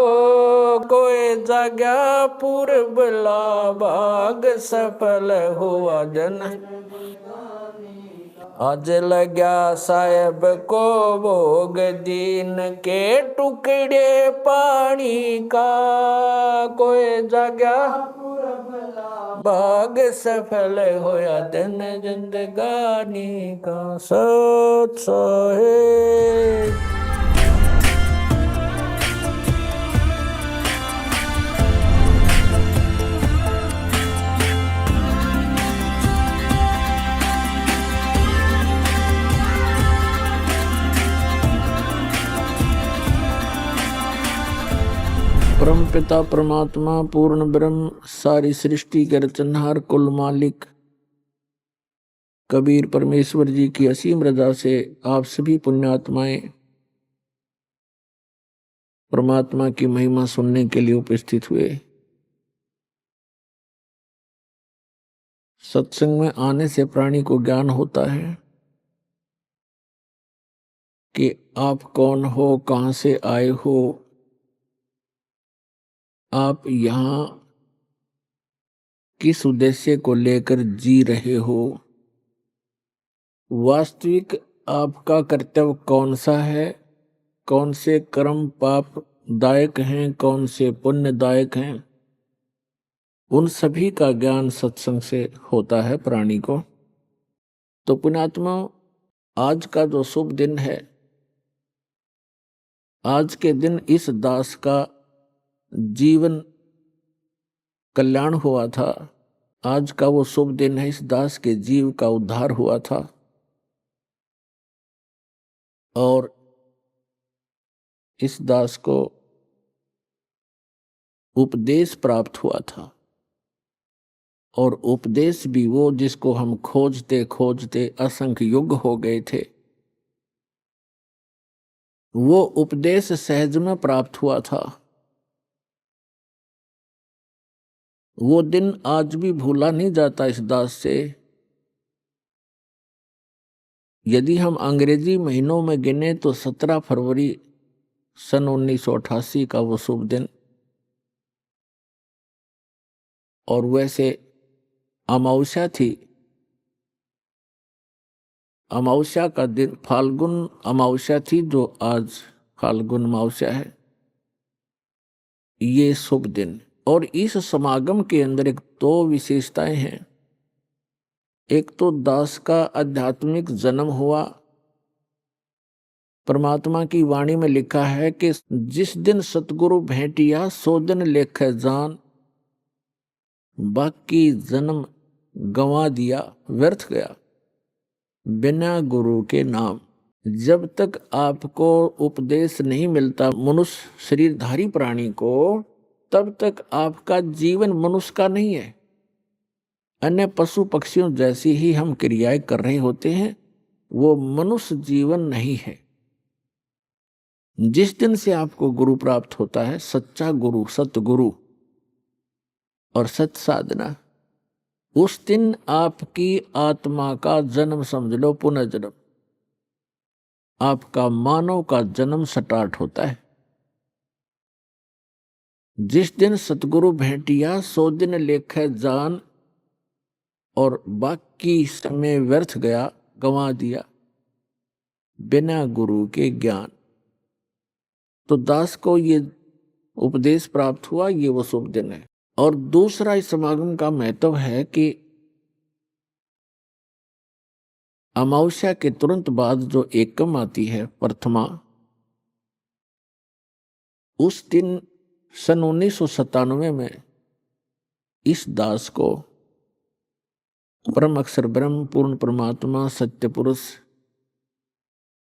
कोई जगह पुरबला भाग सफल हुआ जन, आज लग्या साहेब को भोग दीन के टुकड़े पानी का, कोई जगह भाग सफल होया दिन जिंदगानी का, सत साहेब। परम पिता परमात्मा पूर्ण ब्रह्म सारी सृष्टि के रचनहार कुल मालिक कबीर परमेश्वर जी की असीम रजा से आप सभी पुण्यात्माएं परमात्मा की महिमा सुनने के लिए उपस्थित हुए। सत्संग में आने से प्राणी को ज्ञान होता है कि आप कौन हो, कहां से आए हो, आप यहाँ किस उद्देश्य को लेकर जी रहे हो? वास्तविक आपका कर्तव्य कौन सा है? कौन से कर्म पापदायक हैं, कौन से पुण्यदायक हैं? उन सभी का ज्ञान सत्संग से होता है प्राणी को। तो पुण्यात्मा, आज का जो शुभ दिन है, आज के दिन इस दास का जीवन कल्याण हुआ था। आज का वो शुभ दिन है, इस दास के जीव का उद्धार हुआ था और इस दास को उपदेश प्राप्त हुआ था। और उपदेश भी वो जिसको हम खोजते खोजते असंख्य युग हो गए थे, वो उपदेश सहज में प्राप्त हुआ था। वो दिन आज भी भूला नहीं जाता इस दास से। यदि हम अंग्रेजी महीनों में गिने तो 17 फरवरी सन 1988 का वो शुभ दिन, और वैसे अमावस्या थी। अमावस्या का दिन फाल्गुन अमावस्या थी, जो आज फाल्गुन अमावस्या है। ये शुभ दिन और इस समागम के अंदर एक दो विशेषताएं हैं। एक तो दास का आध्यात्मिक जन्म हुआ। परमात्मा की वाणी में लिखा है कि जिस दिन सतगुरु भेंटिया सो दिन लेखे जान, बाकी जन्म गंवा दिया व्यर्थ गया बिना गुरु के नाम। जब तक आपको उपदेश नहीं मिलता मनुष्य शरीरधारी प्राणी को, तब तक आपका जीवन मनुष्य का नहीं है। अन्य पशु पक्षियों जैसी ही हम क्रियाएं कर रहे होते हैं, वो मनुष्य जीवन नहीं है। जिस दिन से आपको गुरु प्राप्त होता है, सच्चा गुरु, सतगुरु और सत साधना, उस दिन आपकी आत्मा का जन्म समझ लो, पुनर्जन्म, आपका मानव का जन्म स्टार्ट होता है। जिस दिन सतगुरु भेंटिया सो दिन लेखे जान, और बाकी समय व्यर्थ गया गंवा दिया बिना गुरु के ज्ञान। तो दास को ये उपदेश प्राप्त हुआ, ये वो शुभ दिन है। और दूसरा इस समागम का महत्व है कि अमावस्या के तुरंत बाद जो एकम आती है, प्रथमा, उस दिन सन 1997 में इस दास को परम अक्षर ब्रह्म पूर्ण परमात्मा सत्य पुरुष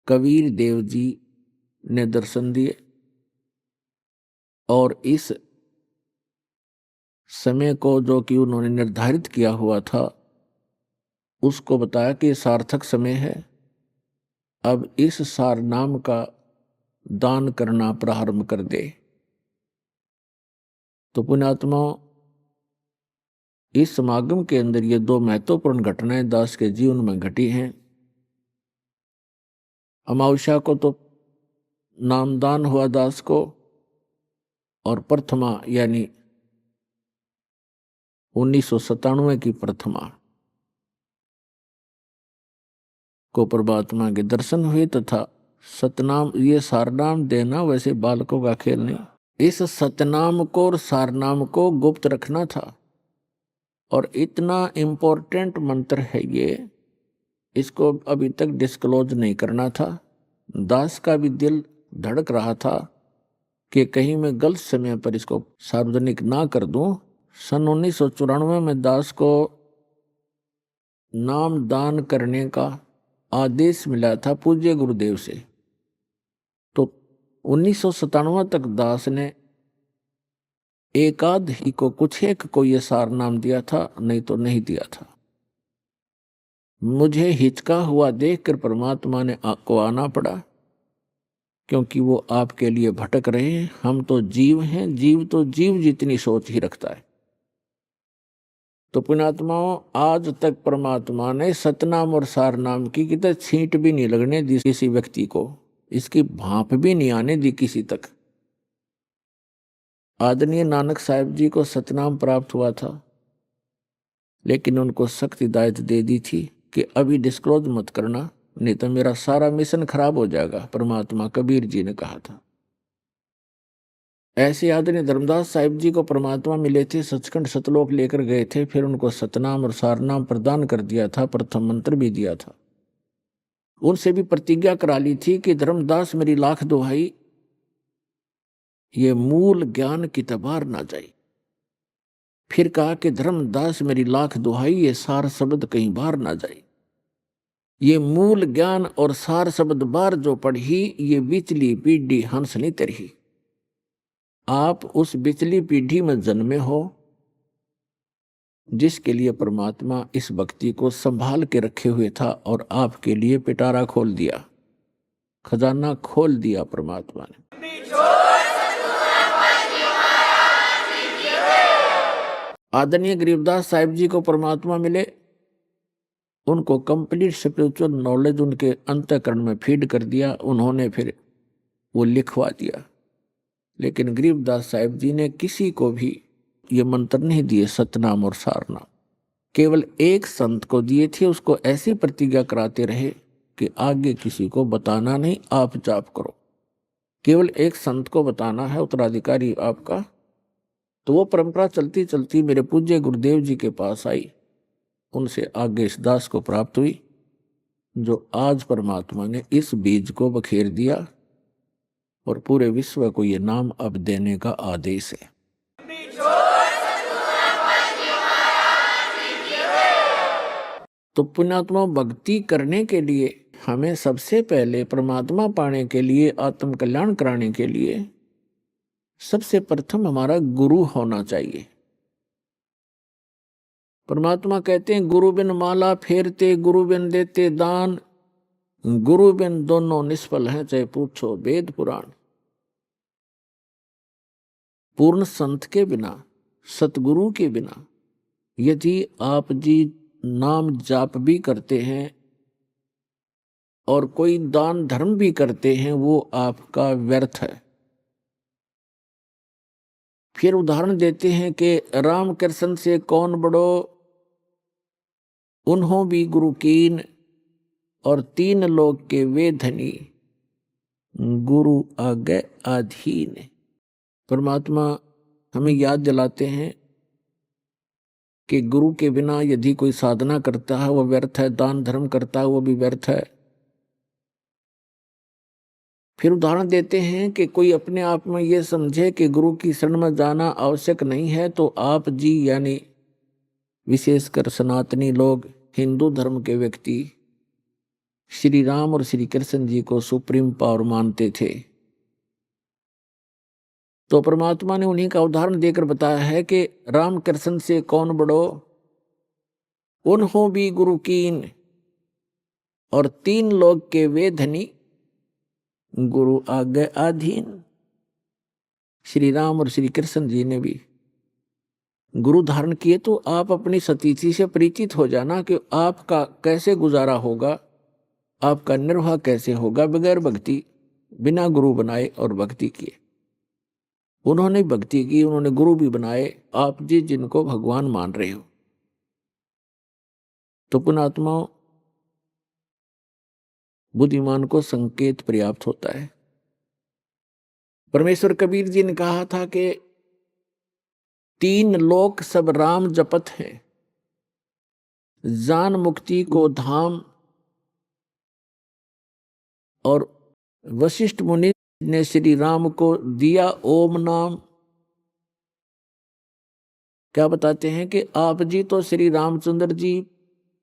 कबीर देव जी ने दर्शन दिए और इस समय को जो कि उन्होंने निर्धारित किया हुआ था, उसको बताया कि सार्थक समय है, अब इस सार नाम का दान करना प्रारंभ कर दे। तो पुण्यात्मा, इस समागम के अंदर ये दो महत्वपूर्ण घटनाएं दास के जीवन में घटी हैं। अमावस्या को तो नामदान हुआ दास को, और प्रथमा यानी 1997 की प्रथमा को परमात्मा के दर्शन हुए तथा सतनाम, ये सारनाम देना वैसे बालकों का खेल नहीं। इस सतनाम को और सारनाम को गुप्त रखना था, और इतना इम्पोर्टेंट मंत्र है ये, इसको अभी तक डिस्क्लोज नहीं करना था। दास का भी दिल धड़क रहा था कि कहीं मैं गलत समय पर इसको सार्वजनिक ना कर दूं। सन 1994 में दास को नाम दान करने का आदेश मिला था पूज्य गुरुदेव से। तो 1997 तक दास ने एकाध ही को, कुछ एक को ये सार नाम दिया था, नहीं तो नहीं दिया था। मुझे हिचका हुआ देखकर परमात्मा ने आपको आना पड़ा, क्योंकि वो आपके लिए भटक रहे हैं। हम तो जीव हैं, जीव तो जीव जितनी सोच ही रखता है। तो पुण्यात्माओं, आज तक परमात्मा ने सतनाम और सारनाम की कितने छींट भी नहीं लगने दी किसी व्यक्ति को, इसकी भाप भी नहीं आने दी किसी तक। आदरणीय नानक साहिब जी को सतनाम प्राप्त हुआ था, लेकिन उनको सख्त हिदायत दे दी थी कि अभी डिस्क्लोज मत करना, नहीं तो मेरा सारा मिशन खराब हो जाएगा, परमात्मा कबीर जी ने कहा था। ऐसे आदरणीय धर्मदास साहिब जी को परमात्मा मिले थे, सचखंड सतलोक लेकर गए थे, फिर उनको सतनाम और सारनाम प्रदान कर दिया था, प्रथम मंत्र भी दिया था। उनसे भी प्रतिज्ञा करा ली थी कि धर्मदास मेरी लाख दुहाई, ये मूल ज्ञान की तबार ना जाए। फिर कहा कि धर्मदास मेरी लाख दुहाई, ये सार शब्द कहीं बाहर ना जाए। ये मूल ज्ञान और सार शब्द बार जो पढ़ी, ये बिचली पीढ़ी हंस नहीं तरही। आप उस बिचली पीढ़ी में जन्मे हो जिसके लिए परमात्मा इस भक्ति को संभाल के रखे हुए था, और आपके लिए पिटारा खोल दिया, खजाना खोल दिया परमात्मा ने। आदरणीय गरीबदास साहिब जी को परमात्मा मिले, उनको कंप्लीट स्पिरिचुअल नॉलेज उनके अंतःकरण में फीड कर दिया, उन्होंने फिर वो लिखवा दिया। लेकिन गरीबदास साहिब जी ने किसी को भी ये मंत्र नहीं दिए सतनाम और सारनाम, केवल एक संत को दिए थे। उसको ऐसी प्रतिज्ञा कराते रहे कि आगे किसी को बताना नहीं, आप जाप करो। केवल एक संत को बताना है, उत्तराधिकारी आपका। तो वो परंपरा चलती चलती मेरे पूज्य गुरुदेव जी के पास आई, उनसे आगे इस दास को प्राप्त हुई, जो आज परमात्मा ने इस बीज को बखेर दिया और पूरे विश्व को ये नाम अब देने का आदेश है। तो पुण्यात्मा, भक्ति करने के लिए हमें सबसे पहले परमात्मा पाने के लिए, आत्म कल्याण कराने के लिए सबसे प्रथम हमारा गुरु होना चाहिए। परमात्मा कहते हैं, गुरु बिन माला फेरते, गुरु बिन देते दान, गुरु बिन दोनों निष्फल हैं, चाहे पूछो वेद पुराण। पूर्ण संत के बिना, सतगुरु के बिना यदि आप जी नाम जाप भी करते हैं और कोई दान धर्म भी करते हैं, वो आपका व्यर्थ है। फिर उदाहरण देते हैं कि राम कृष्ण से कौन बड़ो, उन्हों भी गुरु कीन, और तीन लोग के वे धनी, गुरु आगे अधीन। परमात्मा हमें याद दिलाते हैं कि गुरु के बिना यदि कोई साधना करता है वो व्यर्थ है, दान धर्म करता है वो भी व्यर्थ है। फिर उदाहरण देते हैं कि कोई अपने आप में ये समझे कि गुरु की शरण में जाना आवश्यक नहीं है, तो आप जी यानी विशेषकर सनातनी लोग, हिंदू धर्म के व्यक्ति श्री राम और श्री कृष्ण जी को सुप्रीम पावर मानते थे। तो परमात्मा ने उन्हीं का उदाहरण देकर बताया है कि राम कृष्ण से कौन बड़ो, उन्हों भी गुरु कीन, और तीन लोग के वे धनी, गुरु आगे अधीन। श्री राम और श्री कृष्ण जी ने भी गुरु धारण किए। तो आप अपनी सतीथि से परिचित हो जाना कि आपका कैसे गुजारा होगा, आपका निर्वाह कैसे होगा बगैर भक्ति, बिना गुरु बनाए और भक्ति किए। उन्होंने भक्ति की, उन्होंने गुरु भी बनाए, आप जी जिनको भगवान मान रहे हो। तो पुण्यात्माओं, बुद्धिमान को संकेत पर्याप्त होता है। परमेश्वर कबीर जी ने कहा था कि तीन लोक सब राम जपत है, जान मुक्ति को धाम। और वशिष्ठ मुनि ने श्री राम को दिया ओम नाम। क्या बताते हैं कि आप जी तो श्री रामचंद्र जी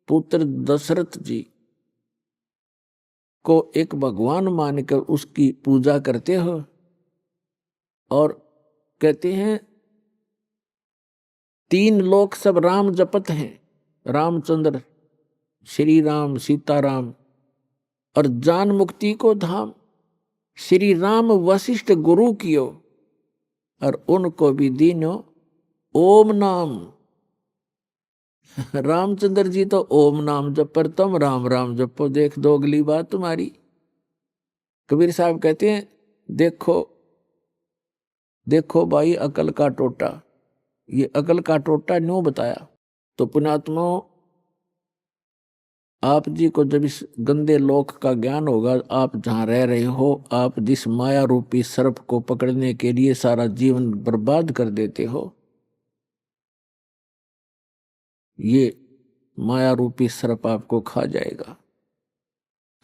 पुत्र दशरथ जी को एक भगवान मानकर उसकी पूजा करते हो, और कहते हैं तीन लोक सब राम जपत हैं, रामचंद्र, श्री राम, सीताराम, और जान मुक्ति को धाम। श्री राम वशिष्ठ गुरु कियो, और उनको भी दीनो ओम नाम। रामचंद्र जी तो ओम नाम जप पर, तुम राम राम जपो, देख दो अगली बात तुम्हारी। कबीर साहब कहते हैं, देखो देखो भाई अकल का टोटा। ये अकल का टोटा न्यों बताया तो पुण्यात्माओं, आप जी को जब इस गंदे लोक का ज्ञान होगा, आप जहाँ रह रहे हो, आप जिस माया रूपी सर्प को पकड़ने के लिए सारा जीवन बर्बाद कर देते हो, ये माया रूपी सर्प आपको खा जाएगा।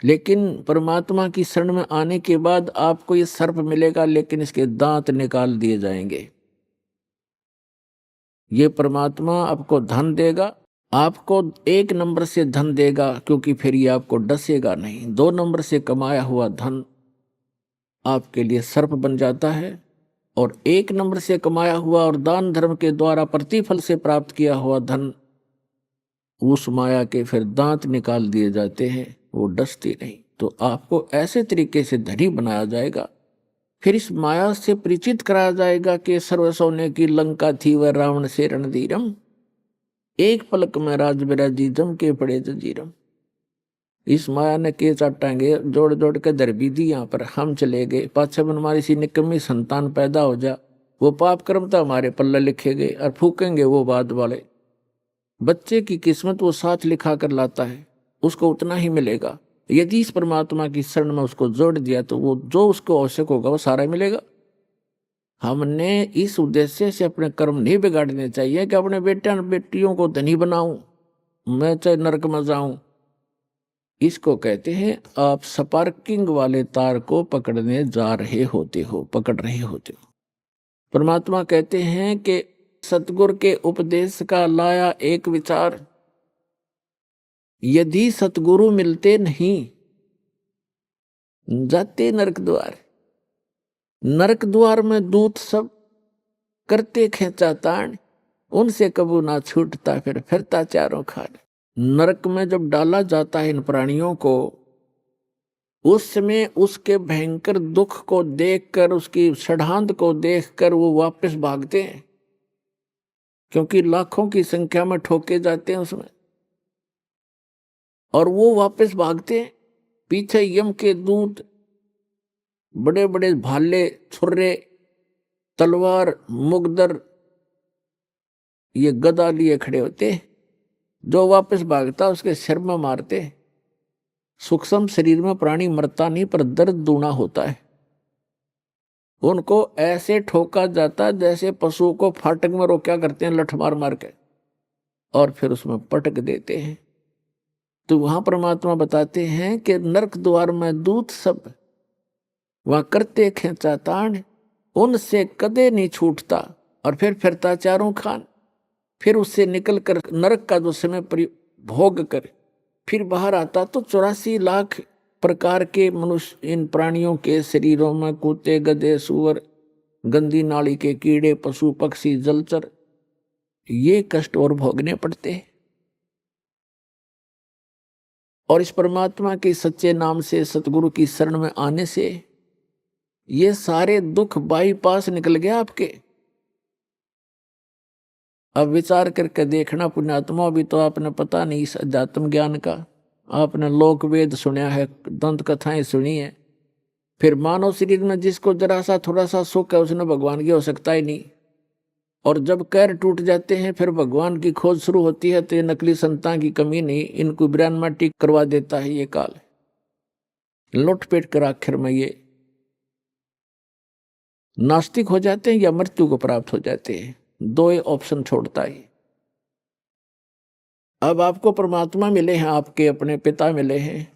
लेकिन परमात्मा की शरण में आने के बाद आपको ये सर्प मिलेगा, लेकिन इसके दांत निकाल दिए जाएंगे। ये परमात्मा आपको धन देगा, आपको 1 नंबर से धन देगा, क्योंकि फिर ये आपको डसेगा नहीं। 2 नंबर से कमाया हुआ धन आपके लिए सर्प बन जाता है, और 1 नंबर से कमाया हुआ और दान धर्म के द्वारा प्रतिफल से प्राप्त किया हुआ धन, उस माया के फिर दांत निकाल दिए जाते हैं, वो डसती नहीं। तो आपको ऐसे तरीके से धनी बनाया जाएगा, फिर इस माया से परिचित कराया जाएगा कि सर्व सोने की लंका थी वह रावण से रणधीरम, एक पलक में राज बिराजी जम के पड़े जंजीरम। इस माया ने के चाटांगे जोड़ जोड़ के दर भी दी, यहाँ पर हम चले गए, पाछे बन हमारी सी निकम्मी संतान पैदा हो जा, वो पाप कर्म तो हमारे पल्ले लिखे गए, और फूकेंगे वो बाद वाले। बच्चे की किस्मत वो साथ लिखा कर लाता है, उसको उतना ही मिलेगा। यदि इस परमात्मा की शरण में उसको जोड़ दिया तो वो जो उसको आवश्यक होगा वो सारा मिलेगा। हमने इस उद्देश्य से अपने कर्म नहीं बिगाड़ने चाहिए कि अपने बेटे बेटियों को धनी बनाऊं, मैं चाहे नरक में जाऊं। इसको कहते हैं आप स्पार्किंग वाले तार को पकड़ने जा रहे होते हो, पकड़ रहे होते हो। परमात्मा कहते हैं कि सतगुरु के उपदेश का लाया एक विचार, यदि सतगुरु मिलते नहीं जाते नरक द्वार। नरक द्वार में दूत सब करते खेचा ताण, उनसे कबू ना छूटता फिर फिरता चारों खान। नरक में जब डाला जाता है इन प्राणियों को, उस समय उसके भयंकर दुख को देखकर, उसकी षड्हांत को देखकर वो वापस भागते हैं, क्योंकि लाखों की संख्या में ठोके जाते हैं उसमें, और वो वापस भागते हैं। पीछे यम के दूत बड़े बड़े भाले, छुर्रे, तलवार, मुगदर, ये गदा लिए खड़े होते, जो वापस भागता उसके सिर में मारते। सूक्ष्म शरीर में प्राणी मरता नहीं, पर दर्द दूना होता है। उनको ऐसे ठोका जाता जैसे पशु को फाटक में रोका करते हैं लठ मार मार के, और फिर उसमें पटक देते हैं। तो वहां परमात्मा बताते हैं कि नरक द्वार में दूत सब वहां करते खेचा ताण, उनसे कदे नहीं छूटता, और फिर फिरता चारों खान। फिर उससे निकल कर नरक का जो समय भोग कर फिर बाहर आता तो 84 लाख प्रकार के मनुष्य इन प्राणियों के शरीरों में, कुत्ते, गधे, सूअर, गंदी नाली के कीड़े, पशु पक्षी, जलचर, ये कष्ट और भोगने पड़ते हैं। और इस परमात्मा के सच्चे नाम से, सतगुरु की शरण में आने से ये सारे दुख बाईपास निकल गया आपके। अब विचार करके देखना पुण्यात्मा, भी तो आपने पता नहीं इस अध्यात्म ज्ञान का, आपने लोक वेद सुना है, दंत कथाएं सुनी है, फिर मानव शरीर में जिसको जरा सा थोड़ा सा सुख है उसने भगवान की हो सकता ही नहीं। और जब कैर टूट जाते हैं फिर भगवान की खोज शुरू होती है, तो ये नकली संतान की कमी नहीं, इनको ब्रह्मांड करवा देता है ये काल। लुटपेट कर आखिर में ये नास्तिक हो जाते हैं या मृत्यु को प्राप्त हो जाते हैं, 2 ऑप्शन छोड़ता है। अब आपको परमात्मा मिले हैं, आपके अपने पिता मिले हैं।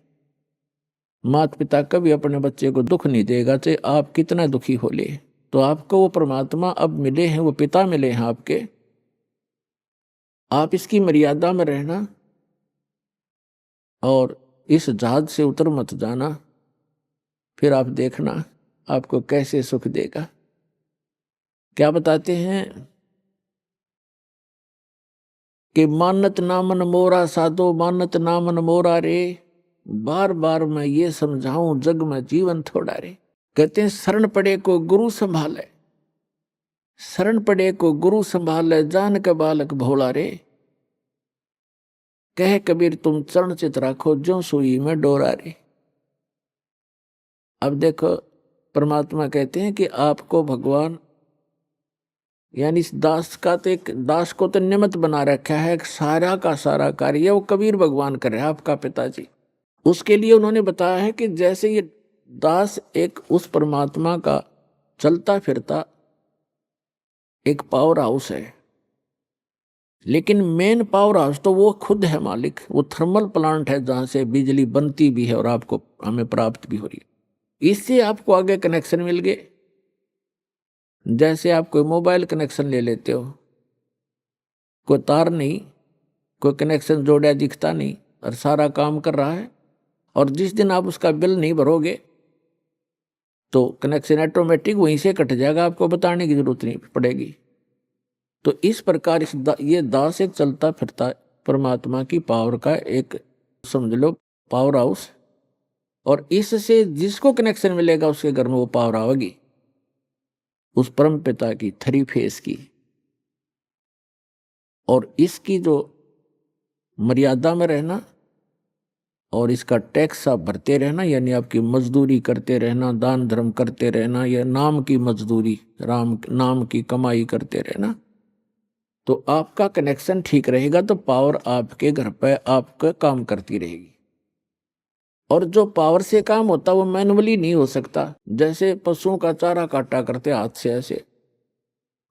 माता पिता कभी अपने बच्चे को दुख नहीं देगा, चाहे आप कितना दुखी हो ले। तो आपको वो परमात्मा अब मिले हैं, वो पिता मिले हैं आपके। आप इसकी मर्यादा में रहना और इस जहाज से उतर मत जाना, फिर आप देखना आपको कैसे सुख देगा। क्या बताते हैं कि मानत नामन मोरा साधो, मानत नामन मोरा रे, बार बार मैं ये समझाऊं जग में जीवन थोड़ा रे। कहते हैं शरण पड़े को गुरु संभाले, शरण पड़े को गुरु संभाले, जान के बालक भोला रे। कह कबीर तुम चरण चित राखो, जो सुई में डोरा रे। अब देखो परमात्मा कहते हैं कि आपको भगवान यानी इस दास का तो एक दास को तो निमित्त बना रखा है, सारा का सारा कार्य वो कबीर भगवान कर रहे हैं, आपका पिताजी। उसके लिए उन्होंने बताया है कि जैसे ये दास एक उस परमात्मा का चलता फिरता एक पावर हाउस है, लेकिन मेन पावर हाउस तो वो खुद है मालिक। वो थर्मल प्लांट है जहां से बिजली बनती भी है और आपको हमें प्राप्त भी हो रही है। इससे आपको आगे कनेक्शन मिल गए। जैसे आप कोई मोबाइल कनेक्शन ले लेते हो, कोई तार नहीं, कोई कनेक्शन जोड़ा दिखता नहीं और सारा काम कर रहा है, और जिस दिन आप उसका बिल नहीं भरोगे तो कनेक्शन ऑटोमेटिक वहीं से कट जाएगा, आपको बताने की जरूरत नहीं पड़ेगी। तो इस प्रकार ये दास एक चलता फिरता परमात्मा की पावर का एक समझ लो पावर हाउस, और इससे जिसको कनेक्शन मिलेगा उसके घर में वो पावर आएगी, उस परम पिता की 3 फेस की। और इसकी जो मर्यादा में रहना और इसका टैक्स आप भरते रहना, यानी आपकी मजदूरी करते रहना, दान धर्म करते रहना, या नाम की मजदूरी, राम नाम की कमाई करते रहना, तो आपका कनेक्शन ठीक रहेगा, तो पावर आपके घर पे आपका काम करती रहेगी। और जो पावर से काम होता वो मैनुअली नहीं हो सकता। जैसे पशुओं का चारा काटा करते हाथ से, ऐसे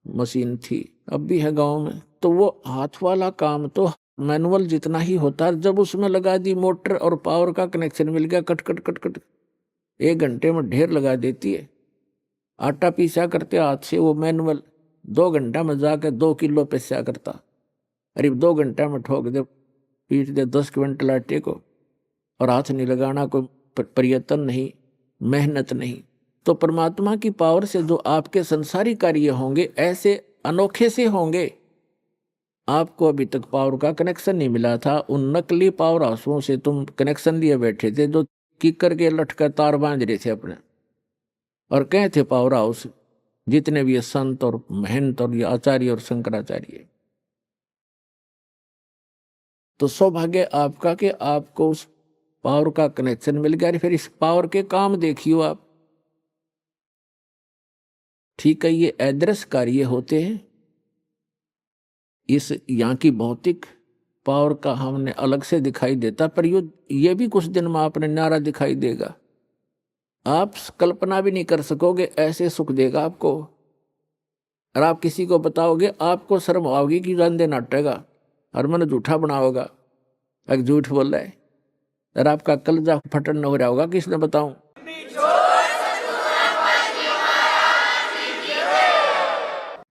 मशीन थी, अब भी है गांव में, तो वो हाथ वाला काम तो मैनुअल जितना ही होता है। जब उसमें लगा दी मोटर और पावर का कनेक्शन मिल गया, कट कट कट कट 1 घंटे में ढेर लगा देती है। आटा पीसा करते हाथ से, वो मैनुअल 2 घंटा में जाकर 2 किलो पिसा करता। अरे 2 घंटा में ठोक दे, पीट दे 10 क्विंटल आटे को, और हाथ नहीं लगाना, कोई प्रयत्न नहीं, मेहनत नहीं। तो परमात्मा की पावर से जो आपके संसारी कार्य होंगे ऐसे अनोखे से होंगे। आपको अभी तक पावर का कनेक्शन नहीं मिला था, उन नकली पावर हाउसों से तुम कनेक्शन लिए बैठे थे, जो किकर के लटकर तार बांध रहे थे अपने, और कहे थे पावर हाउस जितने भी संत और महंत और ये आचार्य और शंकराचार्य। तो सौभाग्य आपका कि आपको उस पावर का कनेक्शन मिल गया। फिर इस पावर के काम देखियो आप, ठीक है, ये अदृश्य कार्य होते हैं। इस यहाँ की भौतिक पावर का हमने अलग से दिखाई देता, पर ये भी कुछ दिन में आपने न्यारा दिखाई देगा। आप कल्पना भी नहीं कर सकोगे, ऐसे सुख देगा आपको। और आप किसी को बताओगे, आपको शर्म आओगी कि जानदे नाटेगा और मन झूठा बनाओगा, एक झूठ बोल रहा है, और आपका कलजा फटन न हो रहा होगा, किसने बताऊं।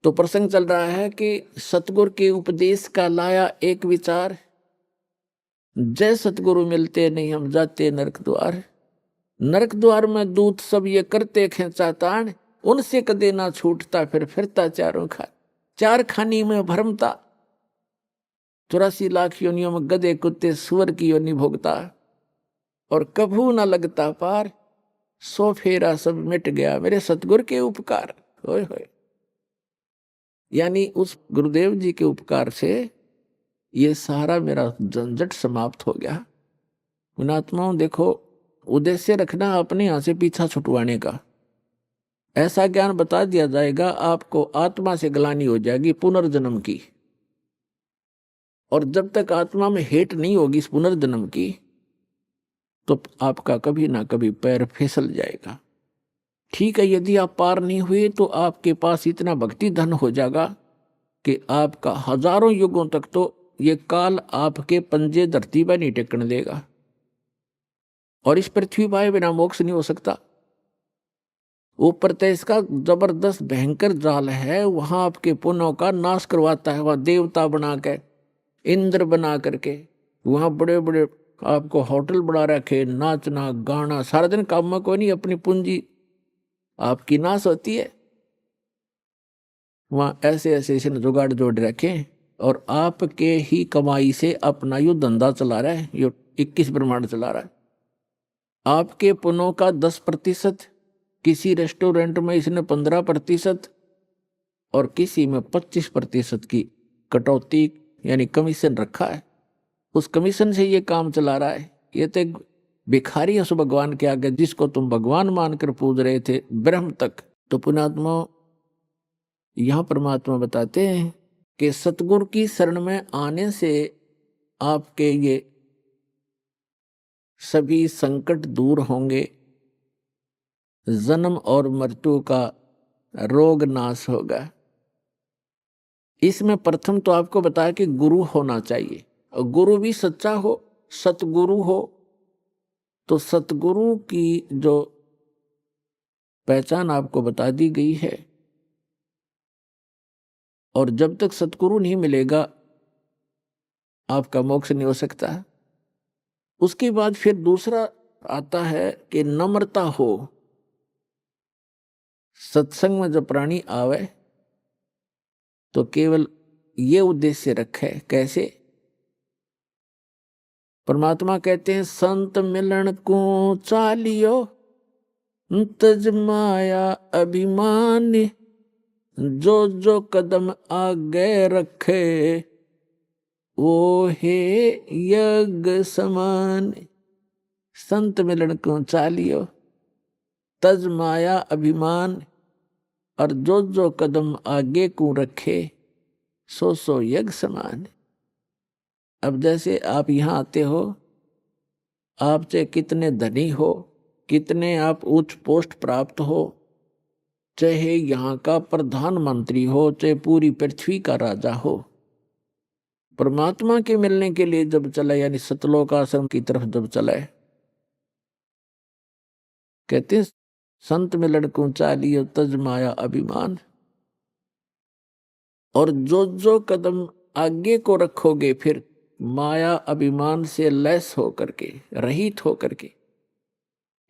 तो प्रसंग चल रहा है कि सतगुरु के उपदेश का लाया एक विचार, जय सतगुरु मिलते नहीं हम जाते नरक द्वार। नरक द्वार में दूत सब ये करते खेचा तान, उनसे कदे ना छूटता फिर फिरता चारों खान। 4 खानी में भरमता, 84 लाख योनियों में गधे कुत्ते सुअर की योनि भोगता, और कभू न लगता पार, 100 फेरा सब मिट गया मेरे सतगुरु के उपकार। होय होय, यानी उस गुरुदेव जी के उपकार से ये सारा मेरा झंझट समाप्त हो गया। पुणात्माओं देखो, उद्देश्य रखना अपने यहाँ से पीछा छुटवाने का। ऐसा ज्ञान बता दिया जाएगा, आपको आत्मा से ग्लानि हो जाएगी पुनर्जन्म की, और जब तक आत्मा में हेट नहीं होगी इस पुनर्जन्म की, तो आपका कभी ना कभी पैर फिसल जाएगा। ठीक है, यदि आप पार नहीं हुए तो आपके पास इतना भक्ति धन हो जाएगा कि आपका हजारों युगों तक तो ये काल आपके पंजे धरती पर नहीं टेकने देगा, और इस पृथ्वी पर बिना मोक्ष नहीं हो सकता। ऊपर तो इसका जबरदस्त भयंकर जाल है, वहां आपके पुण्यों का नाश करवाता है। वहां देवता बना के, इंद्र बना करके, वहां बड़े बड़े आपको होटल बना रखे, नाचना गाना सारा दिन, काम में कोई नहीं, अपनी पूंजी आपकी नाश होती है। वहां ऐसे ऐसे जुगाड़ जोड़ रखे, और आपके ही कमाई से अपना यो धंधा चला रहा है, यो 21 ब्रह्मांड चला रहा है। आपके पुण्यों का 10%, किसी रेस्टोरेंट में इसने 15% और किसी में 25% की कटौती यानी कमीशन रखा है। उस कमीशन से ये काम चला रहा है। ये तो एक भिखारी है उस भगवान के आगे, जिसको तुम भगवान मानकर पूज रहे थे ब्रह्म तक। तो पुण्यात्मा, यहाँ परमात्मा बताते हैं कि सतगुरु की शरण में आने से आपके ये सभी संकट दूर होंगे, जन्म और मृत्यु का रोग नाश होगा। इसमें प्रथम तो आपको बताया कि गुरु होना चाहिए, और गुरु भी सच्चा हो, सतगुरु हो। तो सतगुरु की जो पहचान आपको बता दी गई है, और जब तक सतगुरु नहीं मिलेगा आपका मोक्ष नहीं हो सकता। उसके बाद फिर दूसरा आता है कि नम्रता हो। सत्संग में जब प्राणी आवे तो केवल ये उद्देश्य रखे। कैसे? परमात्मा कहते हैं संत मिलन को चालियो तज माया अभिमान, जो जो कदम आगे रखे वो हे यज्ञ समान। संत मिलन को चालियो तज माया अभिमान, और जो जो कदम आगे को रखे सो सो यज्ञ समान। अब जैसे आप यहाँ आते हो, आप चाहे कितने धनी हो, कितने आप उच्च पोस्ट प्राप्त हो, चाहे यहाँ का प्रधानमंत्री हो, चाहे पूरी पृथ्वी का राजा हो, परमात्मा के मिलने के लिए जब चले, यानी सतलोक आश्रम की तरफ जब चले, कहते हैं संत मिलन को चालियो तज माया अभिमान। और जो जो कदम आगे को रखोगे फिर माया अभिमान से लैस होकर के, रहित होकर के,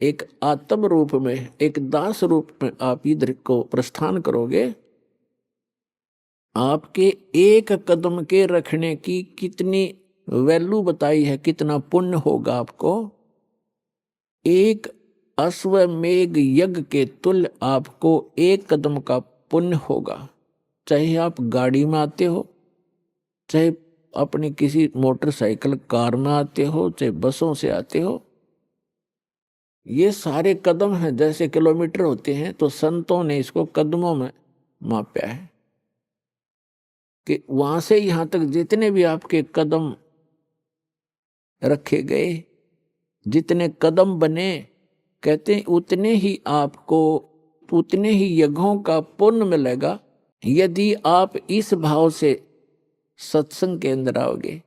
एक आत्म रूप में, एक दास रूप में आप इधर को प्रस्थान करोगे। आपके एक कदम के रखने की कितनी वैल्यू बताई है, कितना पुण्य होगा आपको। एक अश्वमेघ यज्ञ के तुल्य आपको एक कदम का पुण्य होगा। चाहे आप गाड़ी में आते हो, चाहे अपनी किसी मोटरसाइकिल कार में आते हो, चाहे बसों से आते हो, ये सारे कदम हैं। जैसे किलोमीटर होते हैं तो संतों ने इसको कदमों में मापा है कि वहां से यहां तक जितने भी आपके कदम रखे गए, जितने कदम बने, कहते हैं उतने ही आपको, उतने ही यज्ञों का पुण्य मिलेगा यदि आप इस भाव से सत्संग के अंदर आओगे।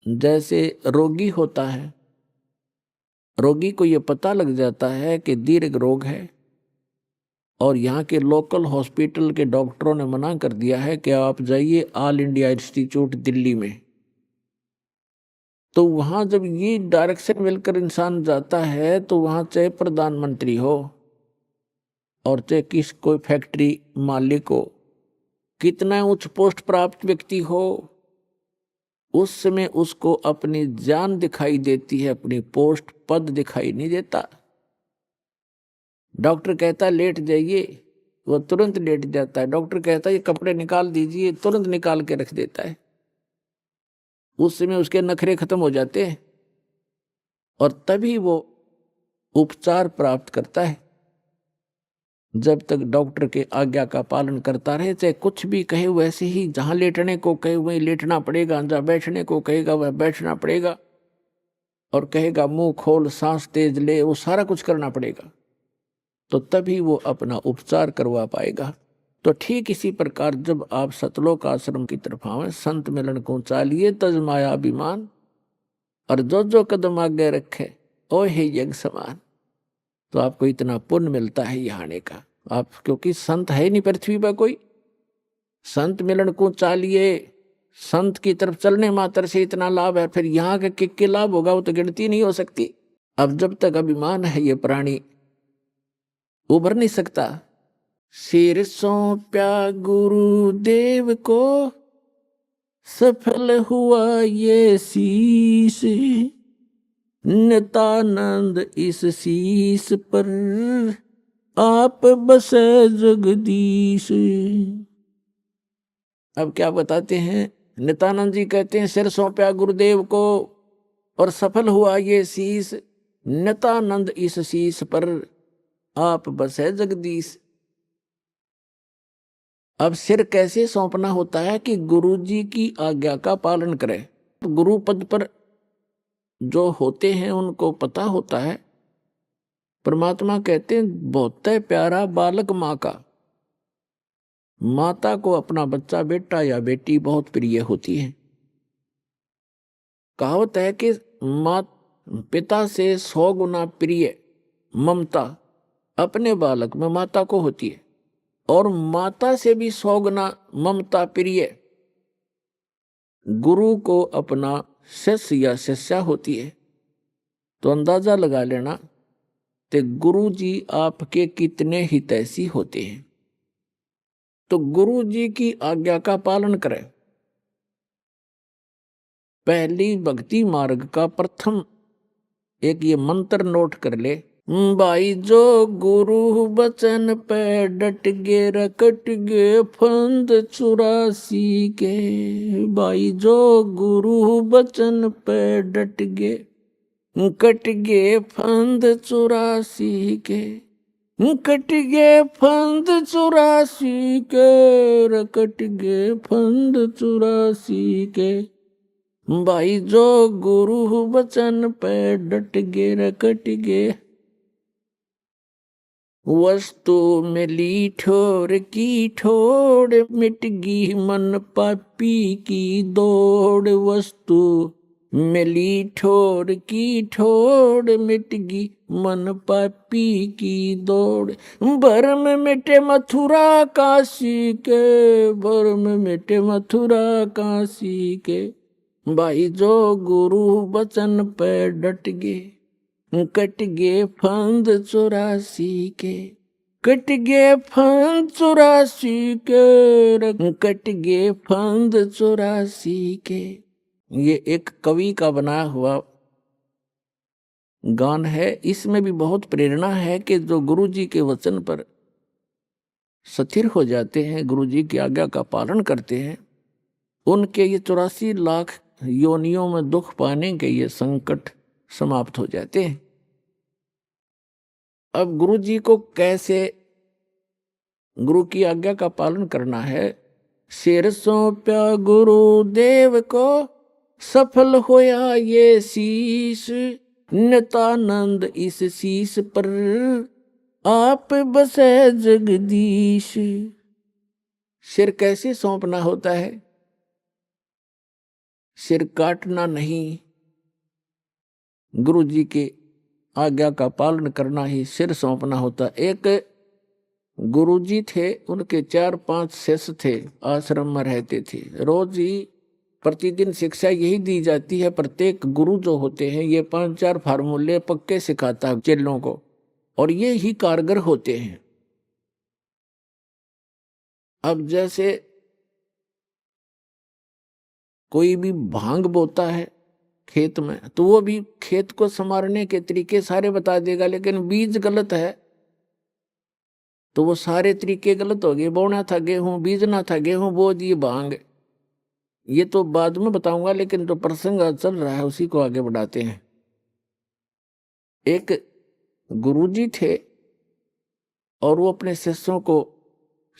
जैसे रोगी होता है, रोगी को यह पता लग जाता है कि दीर्घ रोग है, और यहाँ के लोकल हॉस्पिटल के डॉक्टरों ने मना कर दिया है कि आप जाइए ऑल इंडिया इंस्टीट्यूट दिल्ली में। तो वहाँ जब ये डायरेक्शन मिलकर इंसान जाता है तो वहाँ चाहे प्रधानमंत्री हो और चाहे किस कोई फैक्ट्री मालिक हो, कितना उच्च पोस्ट प्राप्त व्यक्ति हो, उस समय उसको अपनी जान दिखाई देती है, अपनी पोस्ट पद दिखाई नहीं देता। डॉक्टर कहता लेट जाइए, वो तुरंत लेट जाता है। डॉक्टर कहता है ये कपड़े निकाल दीजिए, तुरंत निकाल के रख देता है। उस समय उसके नखरे खत्म हो जाते हैं और तभी वो उपचार प्राप्त करता है। जब तक डॉक्टर के आज्ञा का पालन करता रहे, चाहे कुछ भी कहे वैसे ही, जहां लेटने को कहे वहीं लेटना पड़ेगा, जहां बैठने को कहेगा वह बैठना पड़ेगा, और कहेगा मुंह खोल, सांस तेज ले, वो सारा कुछ करना पड़ेगा, तो तभी वो अपना उपचार करवा पाएगा। तो ठीक इसी प्रकार जब आप सतलोक आश्रम की तरफ आवे, संत मिलन को चालिए तज माया अभिमान, और जो जो कदम आगे रखे ओ हे यज्ञ समान, तो आपको इतना पुण्य मिलता है यहाँ आने का। आप क्योंकि संत है नहीं पृथ्वी पर कोई, संत मिलन को चालिए, संत की तरफ चलने मात्र से इतना लाभ है, फिर यहाँ का किक्के लाभ होगा वो तो गिनती नहीं हो सकती। अब जब तक अभिमान है ये प्राणी उभर नहीं सकता। सिर सौंप्या गुरुदेव को, सफल हुआ ये शीश, नितानंद इस शीश पर आप बसे जगदीश। अब क्या बताते हैं, नितानंद जी कहते हैं सिर सौंप्या गुरुदेव को और सफल हुआ ये शीश, नितानंद इस शीश पर आप बसे जगदीश। अब सिर कैसे सौंपना होता है कि गुरु जी की आज्ञा का पालन करें। तो गुरु पद पर जो होते हैं उनको पता होता है। परमात्मा कहते हैं बहुत प्यारा बालक माँ का। माता को अपना बच्चा बेटा या बेटी बहुत प्रिय होती है। कहावत है कि माँ पिता से 100 गुना प्रिय ममता अपने बालक में माता को होती है, और माता से भी 100 गुना ममता प्रिय गुरु को अपना शिष्य या शिष्या होती है। तो अंदाजा लगा लेना कि गुरु जी आपके कितने हितैषी होते हैं। तो गुरु जी की आज्ञा का पालन करें। पहली भक्ति मार्ग का प्रथम एक ये मंत्र नोट कर ले। भाई जो गुरु बचन पे डट गे रकट गे फंद 84 के। भाई जो गुरु बचन पे डट गे कट गे फंद 84 के। कट गे फंद 84 के रकट गे फंद 84 के। भाई जो गुरु बचन पे डट गे रकट गे। वस्तु मिली ठोर की ठोड़ मिट गी मन पापी की दौड़। वस्तु मिली ठोर की ठोड़ मिट गी मन पापी की दौड़। भरम मिटे मथुरा काशी के। भरम मिटे मथुरा काशी के। भाई जो गुरु बचन पे डट गे कट गे फंद 84 के। कट गे फंद 84 के। कट गे फंद 84 के। ये एक कवि का बनाया हुआ गान है। इसमें भी बहुत प्रेरणा है कि जो गुरु जी के वचन पर स्थिर हो जाते हैं, गुरु जी की आज्ञा का पालन करते हैं, उनके ये 84 लाख योनियों में दुख पाने के ये संकट समाप्त हो जाते हैं। अब गुरु जी को कैसे गुरु की आज्ञा का पालन करना है। सिर सौंप्या गुरुदेव को सफल होया ये शीश। नितानंद इस शीश पर आप बसे जगदीश। सिर कैसे सौंपना होता है। सिर काटना नहीं, गुरु जी के आज्ञा का पालन करना ही सिर सौंपना होता। एक गुरु जी थे, उनके 4-5 शिष्य थे, आश्रम में रहते थे। रोज ही प्रतिदिन शिक्षा यही दी जाती है। प्रत्येक गुरु जो होते हैं ये 5-4 फार्मूले पक्के सिखाता है चेलों को, और ये ही कारगर होते हैं। अब जैसे कोई भी भांग बोता है खेत में, तो वो भी खेत को संवारने के तरीके सारे बता देगा, लेकिन बीज गलत है तो वो सारे तरीके गलत हो गए। बोना था गेहूं, बीजना था गेहूं, बो दिए भांग। ये तो बाद में बताऊंगा, लेकिन जो प्रसंग चल रहा है उसी को आगे बढ़ाते हैं। एक गुरुजी थे और वो अपने शिष्यों को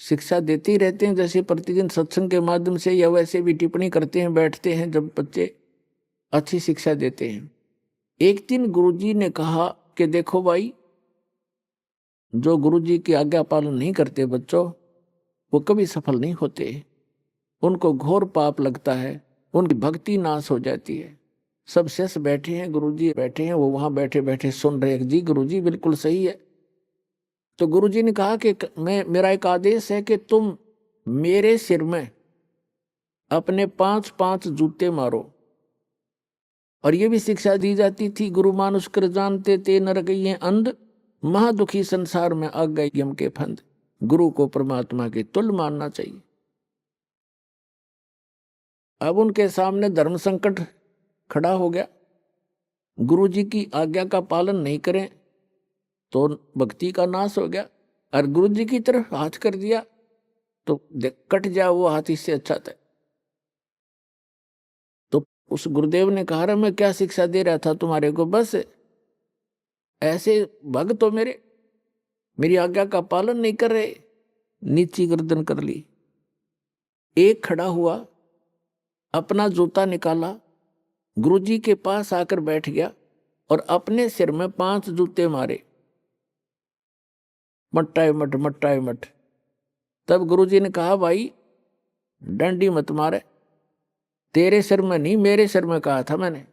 शिक्षा देते ही रहते हैं। जैसे प्रतिदिन सत्संग के माध्यम से या वैसे भी टिप्पणी करते हैं, बैठते हैं जब बच्चे, अच्छी शिक्षा देते हैं। एक दिन गुरुजी ने कहा कि देखो भाई, जो गुरुजी की आज्ञा पालन नहीं करते बच्चों, वो कभी सफल नहीं होते। उनको घोर पाप लगता है, उनकी भक्ति नाश हो जाती है। सब शिष्य बैठे हैं, गुरुजी बैठे हैं, वो वहां बैठे बैठे सुन रहे हैं। जी गुरुजी बिल्कुल सही है। तो गुरुजी ने कहा कि मेरा एक आदेश है कि तुम मेरे सिर में अपने 5-5 जूते मारो। और ये भी शिक्षा दी जाती थी, गुरु मानुष कर जानते ते नर गई अंध, महादुखी संसार में आ गए यम के फंद। गुरु को परमात्मा के तुल्य मानना चाहिए। अब उनके सामने धर्म संकट खड़ा हो गया। गुरु जी की आज्ञा का पालन नहीं करें तो भक्ति का नाश हो गया, और गुरु जी की तरफ हाथ कर दिया तो कट जाए वो हाथ, इससे अच्छा था। तो उस गुरुदेव ने कहा, मैं क्या शिक्षा दे रहा था तुम्हारे को, बस ऐसे भक्त तो मेरी आज्ञा का पालन नहीं कर रहे। नीची गर्दन कर ली, एक खड़ा हुआ, अपना जूता निकाला, गुरुजी के पास आकर बैठ गया और अपने सिर में 5 जूते मारे, मट्टाए मट मट्टाए मट। तब गुरुजी ने कहा, भाई डंडी मत मारे, तेरे सिर में नहीं मेरे सिर में कहा था मैंने।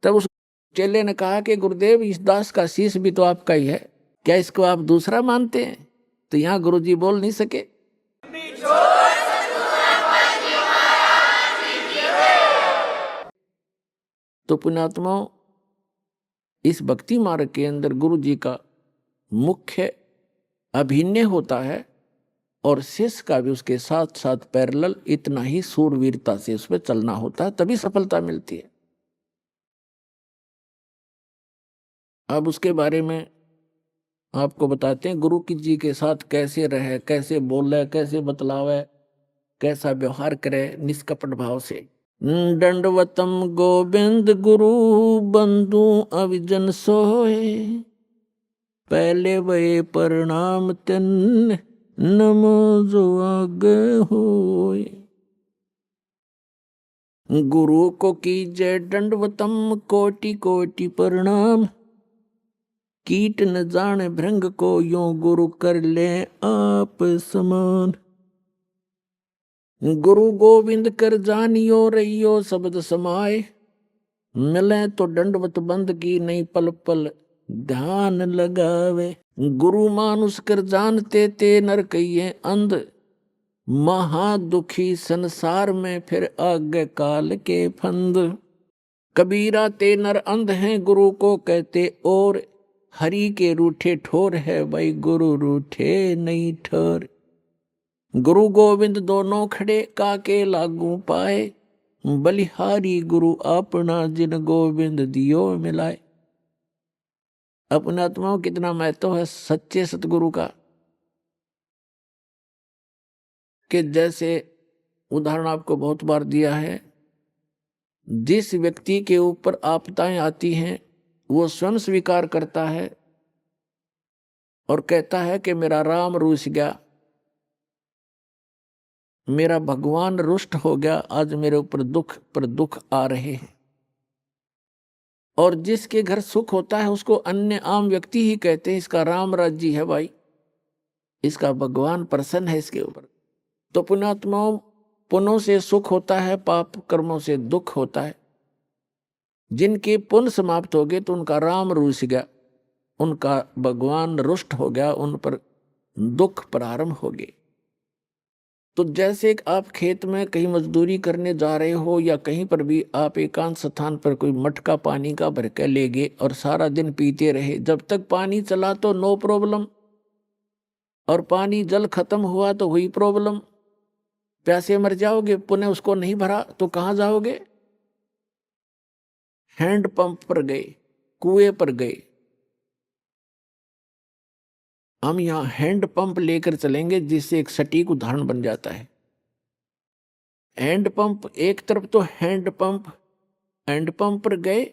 तब उस चेले ने कहा कि गुरुदेव, इस दास का शीश भी तो आपका ही है, क्या इसको आप दूसरा मानते हैं? तो यहां गुरुजी बोल नहीं सके। तो पुण्यात्माओं, इस भक्ति मार्ग के अंदर गुरुजी का मुख्य अभिनय होता है और शिष्य का भी उसके साथ साथ पैरेलल इतना ही सूरवीरता से उस पर चलना होता है, तभी सफलता मिलती है। अब उसके बारे में आपको बताते हैं, गुरु की जी के साथ कैसे रहे, कैसे बोले, कैसे बतलावे, कैसा व्यवहार करे निष्कपट भाव से। दंडवतम गोविंद गुरु बंधु अविजन सोए, पहले वे प्रणाम तिन नमो जो आगे होए। गुरु को कीजय दंडवतम कोटि कोटि प्रणाम, कीट न जाने भृंग को यों गुरु कर ले आप समान। गुरु गोविंद कर जानियो रहियो शब्द समाए, मिले तो दंडवत बंद की नहीं पल पल ध्यान लगावे। गुरु मानुष कर जानते ते नर कहिए अंध, महा दुखी संसार में फिर आगे काल के फंद। कबीरा ते नर अंध हैं गुरु को कहते और, हरि के रूठे ठोर है भाई गुरु रूठे नहीं ठोर। गुरु गोविंद दोनों खड़े काके लागू पाए, बलिहारी गुरु अपना जिन गोविंद दियो मिलाए। अपने आत्माओं कितना महत्व है सच्चे सतगुरु का, कि जैसे उदाहरण आपको बहुत बार दिया है, जिस व्यक्ति के ऊपर आपदाएं आती हैं वो स्वयं स्वीकार करता है और कहता है कि मेरा राम रूठ गया, मेरा भगवान रुष्ट हो गया, आज मेरे ऊपर दुख पर दुख आ रहे हैं। और जिसके घर सुख होता है उसको अन्य आम व्यक्ति ही कहते हैं इसका राम राज्य है भाई, इसका भगवान प्रसन्न है इसके ऊपर। तो पुण्यात्माओं, पुण्यों से सुख होता है, पाप कर्मों से दुख होता है। जिनके पुण्य समाप्त हो गए तो उनका राम रूठ गया, उनका भगवान रुष्ट हो गया, उन पर दुख प्रारंभ हो गए। तो जैसे आप खेत में कहीं मजदूरी करने जा रहे हो या कहीं पर भी आप एकांत स्थान पर कोई मटका पानी का भर के ले गए और सारा दिन पीते रहे, जब तक पानी चला तो नो प्रॉब्लम, और पानी जल खत्म हुआ तो हुई प्रॉब्लम, प्यासे मर जाओगे। पुनः उसको नहीं भरा तो कहाँ जाओगे? हैंड पंप पर गए, कुएं पर गए। हम यहाँ हैंड पंप लेकर चलेंगे जिससे एक सटीक उदाहरण बन जाता है। हैंड पंप एक तरफ तो हैंड पंप पर गए,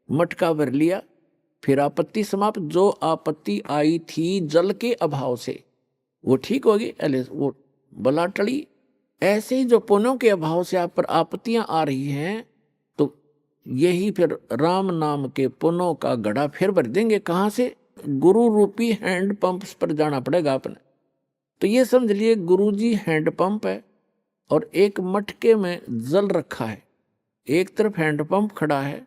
मटका भर लिया, फिर आपत्ति समाप्त। जो आपत्ति आई थी जल के अभाव से वो ठीक होगी, वो बला टली। ऐसे ही जो पुण्यों के अभाव से आप पर आपत्तियां आ रही हैं, तो यही फिर राम नाम के पुण्यों का गड़ा फिर भर देंगे। कहाँ से? गुरु रूपी हैंड पंप पर जाना पड़ेगा आपने। तो ये समझ लिए गुरुजी हैंड पंप है और एक मटके में जल रखा है। एक तरफ हैंड पंप खड़ा है,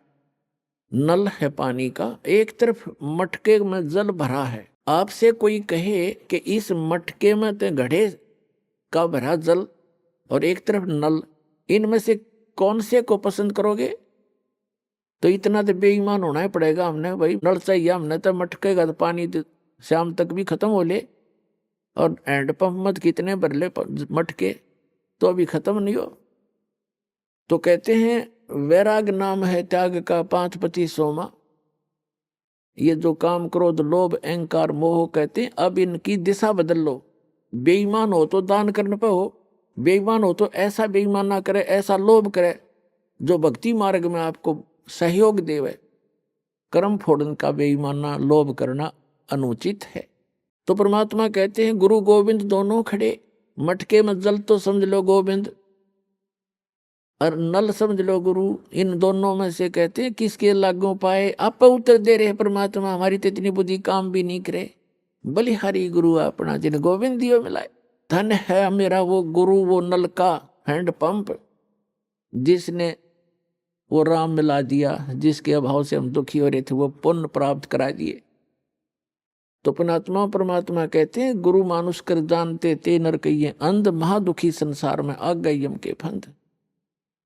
नल है पानी का, एक तरफ मटके में जल भरा है। आपसे कोई कहे कि इस मटके में तो घड़े का भरा जल और एक तरफ नल, इनमें से कौन से को पसंद करोगे? तो इतना तो बेईमान होना ही पड़ेगा हमने, भाई नल चाहिए हमने, तो मटके का तो पानी तो शाम तक भी खत्म हो ले, और हैंड पंप मत कितने भर ले मटके तो अभी खत्म नहीं हो। तो कहते हैं वैराग नाम है त्याग का 5 पति सोमा। ये जो काम क्रोध लोभ अहंकार मोह कहते हैं, अब इनकी दिशा बदल लो। बेईमान हो तो दान करने पे हो, बेईमान हो तो ऐसा बेईमान ना करे, ऐसा लोभ करे जो भक्ति मार्ग में आपको सहयोग देवे। कर्म फोड़न का बेईमाना लोभ करना अनुचित है। तो परमात्मा कहते हैं गुरु गोविंद दोनों खड़े, मटके में जल तो समझ लो गोविंद, और नल समझ लो गुरु। इन दोनों में से कहते हैं किसके लागू पाए। आप उत्तर दे रहे परमात्मा, हमारी तो इतनी बुद्धि काम भी नहीं करे। बलिहारी गुरु अपना जिन गोविंद दियो मिलाए। धन है मेरा वो गुरु, वो नल का हैंड पंप, जिसने वो राम मिला दिया, जिसके अभाव से हम दुखी हो रहे थे वो पुण्य प्राप्त करा दिए। तो पुणात्मा परमात्मा कहते हैं गुरु मानुष कर जानते ते नर कहिए अंध, महादुखी संसार में आ गए यम के फंद।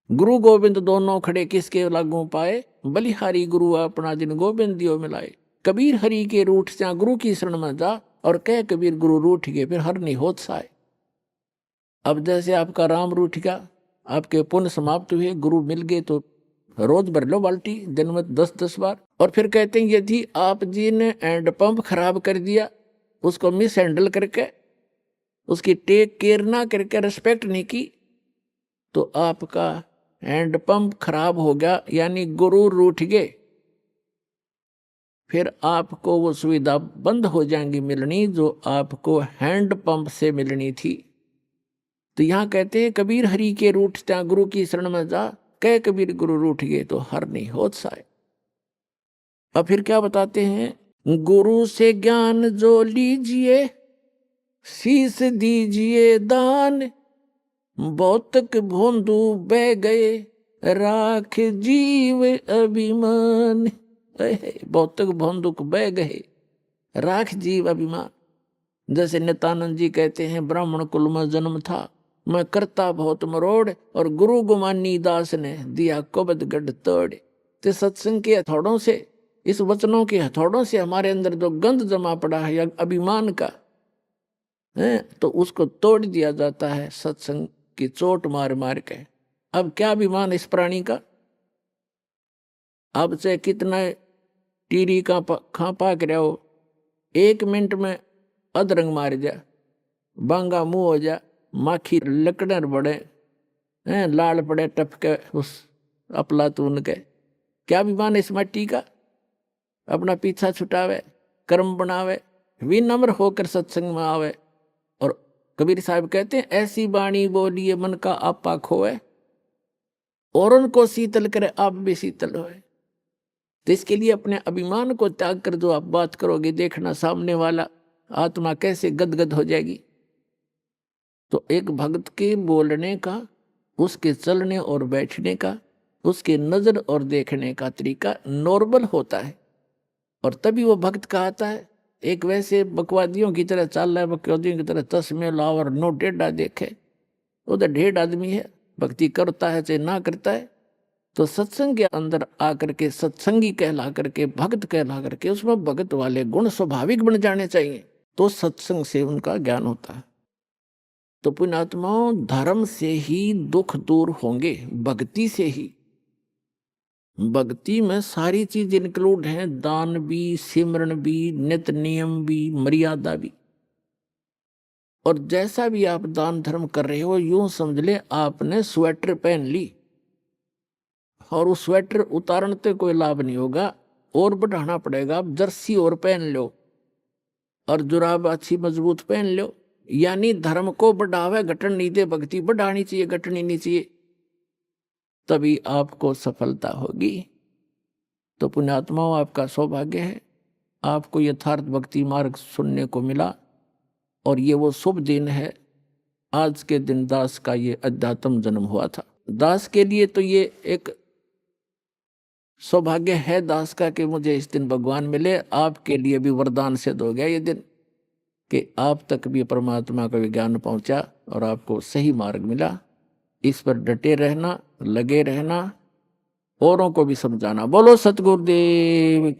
गुरु गोविंद दोनों खड़े किसके लागू पाए। बलिहारी गुरु अपना जिन गोविंद दियो मिलाए। कबीर हरि के रूठ से गुरु की शरण में जा, और कह कबीर गुरु रूठ गए फिर हर नहीं होत साए। अब जैसे आपका राम रूठ गया, आपके पुण्य समाप्त हुए, गुरु मिल गए, तो रोज भर लो बाल्टी, दिन में 10-10 बार। और फिर कहते हैं यदि आप जी ने हैंड पंप खराब कर दिया, उसको मिस हैंडल करके, उसकी टेक केयर ना करके, रिस्पेक्ट नहीं की, तो आपका हैंड पंप खराब हो गया, यानी गुरु रूठ गए। फिर आपको वो सुविधा बंद हो जाएंगी मिलनी जो आपको हैंड पंप से मिलनी थी। तो यहाँ कहते हैं कबीर हरि के रूठता गुरु की शरण में जा, कह कबीर गुरु रूठ गए तो हर नहीं होत साए। अब फिर क्या बताते हैं, गुरु से ज्ञान जो लीजिए शीस दीजिए दान, भौतिक भोंदू बह गए राख जीव अभिमान। भौतिक भोंदुक बह गए राख जीव अभिमान। जैसे नित्यानंद जी कहते हैं ब्राह्मण कुल में जन्म था, मैं करता बहुत मरोड़, और गुरु गुमानी दास ने दिया कुबद गढ़ तोड़। ते सत्संग के हथौड़ों से, इस वचनों के हथौड़ों से हमारे अंदर जो गंध जमा पड़ा है या अभिमान का है, तो उसको तोड़ दिया जाता है सत्संग की चोट मार मार के। अब क्या अभिमान इस प्राणी का। अब से कितना टीरी का खा पाक रहे हो, 1 मिनट में अधरंग मार जा, बांगा मुंह हो जा, माखी लकड़र बड़े हैं, लाल पड़े टपके उस अपलातून के। क्या अभिमान इस मट्टी का। अपना पीछा छुटावे, कर्म बनावे, विनम्र होकर सत्संग में आवे। और कबीर साहब कहते हैं ऐसी बाणी बोलिए मन का आपा खोए, और उनको शीतल करे आप भी शीतल होए। तो इसके लिए अपने अभिमान को त्याग कर जो आप बात करोगे, देखना सामने वाला आत्मा कैसे गदगद हो जाएगी। तो एक भक्त के बोलने का, उसके चलने और बैठने का, उसके नजर और देखने का तरीका नॉर्मल होता है, और तभी वो भक्त कहता है। एक वैसे बकवादियों की तरह चल रहा है, बकवादियों की तरह तस्मे लावर नो टेढ़ा देखे, वो तो ढेढ़ आदमी है, भक्ति करता है चाहे ना करता है। तो सत्संग के अंदर आकर के सत्संगी कहला करके, भक्त कहला करके, उसमें भक्त वाले गुण स्वाभाविक बन जाने चाहिए, तो सत्संग से उनका ज्ञान होता है। तो पुण्यात्माओं, धर्म से ही दुख दूर होंगे, भक्ति से ही। भक्ति में सारी चीज इंक्लूड हैं, दान भी, सिमरन भी, नित्य नियम भी, मर्यादा भी। और जैसा भी आप दान धर्म कर रहे हो, यूं समझ ले आपने स्वेटर पहन ली, और उस स्वेटर उतारने से कोई लाभ नहीं होगा, और बढ़ाना पड़ेगा। आप जर्सी और पहन लो, और जुराब अच्छी मजबूत पहन लो, यानी धर्म को बढ़ावे, घटन नहीं दे। भक्ति बढ़ानी चाहिए, घटनी नहीं चाहिए, तभी आपको सफलता होगी। तो पुण्यात्माओं, आपका सौभाग्य है, आपको यथार्थ भक्ति मार्ग सुनने को मिला, और ये वो शुभ दिन है। आज के दिन दास का ये अध्यात्म जन्म हुआ था। दास के लिए तो ये एक सौभाग्य है दास का कि मुझे इस दिन भगवान मिले। आपके लिए भी वरदान सिद्ध हो गया ये दिन, कि आप तक भी परमात्मा का विज्ञान पहुंचा और आपको सही मार्ग मिला। इस पर डटे रहना, लगे रहना, औरों को भी समझाना। बोलो सतगुरुदेव।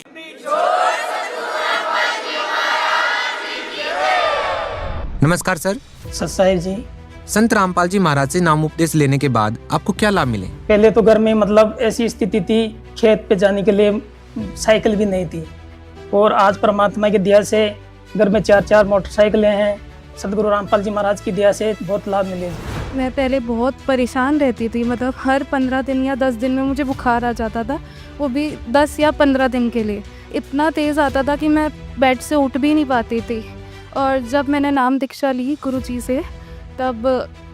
नमस्कार सर। सत्साहिर जी। संत रामपाल जी महाराज से नाम उपदेश लेने के बाद आपको क्या लाभ मिले? पहले तो घर में मतलब ऐसी स्थिति थी, खेत पे जाने के लिए साइकिल भी नहीं थी, और आज परमात्मा की दया से घर में 4-4 मोटरसाइकिलें हैं। सदगुरु रामपाल जी महाराज की दया से बहुत लाभ मिले। मैं पहले बहुत परेशान रहती थी, मतलब हर 15 दिन या 10 दिन में मुझे बुखार आ जाता था, वो भी 10 या 15 दिन के लिए। इतना तेज़ आता था कि मैं बेड से उठ भी नहीं पाती थी। और जब मैंने नाम दीक्षा ली गुरु जी से, तब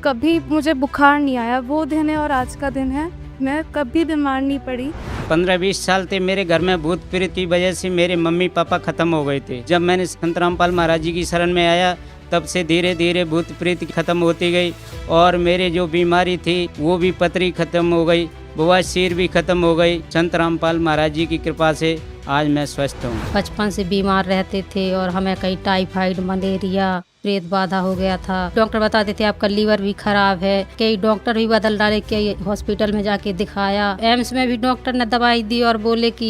कभी मुझे बुखार नहीं आया। वो दिन है और आज का दिन है, मैं कभी बीमार नहीं पड़ी। 15-20 साल थे मेरे घर में भूत प्रेत की वजह से मेरे मम्मी पापा खत्म हो गए थे। जब मैंने संत रामपाल महाराज जी की शरण में आया तब से धीरे धीरे भूत प्रेत खत्म होती गई और मेरे जो बीमारी थी वो भी पथरी खत्म हो गई, बवासीर भी खत्म हो गई। संत रामपाल महाराज जी की कृपा से आज मैं स्वस्थ हूँ। बचपन से बीमार रहते थे और हमें कई टाइफाइड, मलेरिया, प्रेत बाधा हो गया था। डॉक्टर बताते थे आपका लीवर भी खराब है। कई डॉक्टर भी बदल डाले, कई हॉस्पिटल में जाके दिखाया। एम्स में भी डॉक्टर ने दवाई दी और बोले कि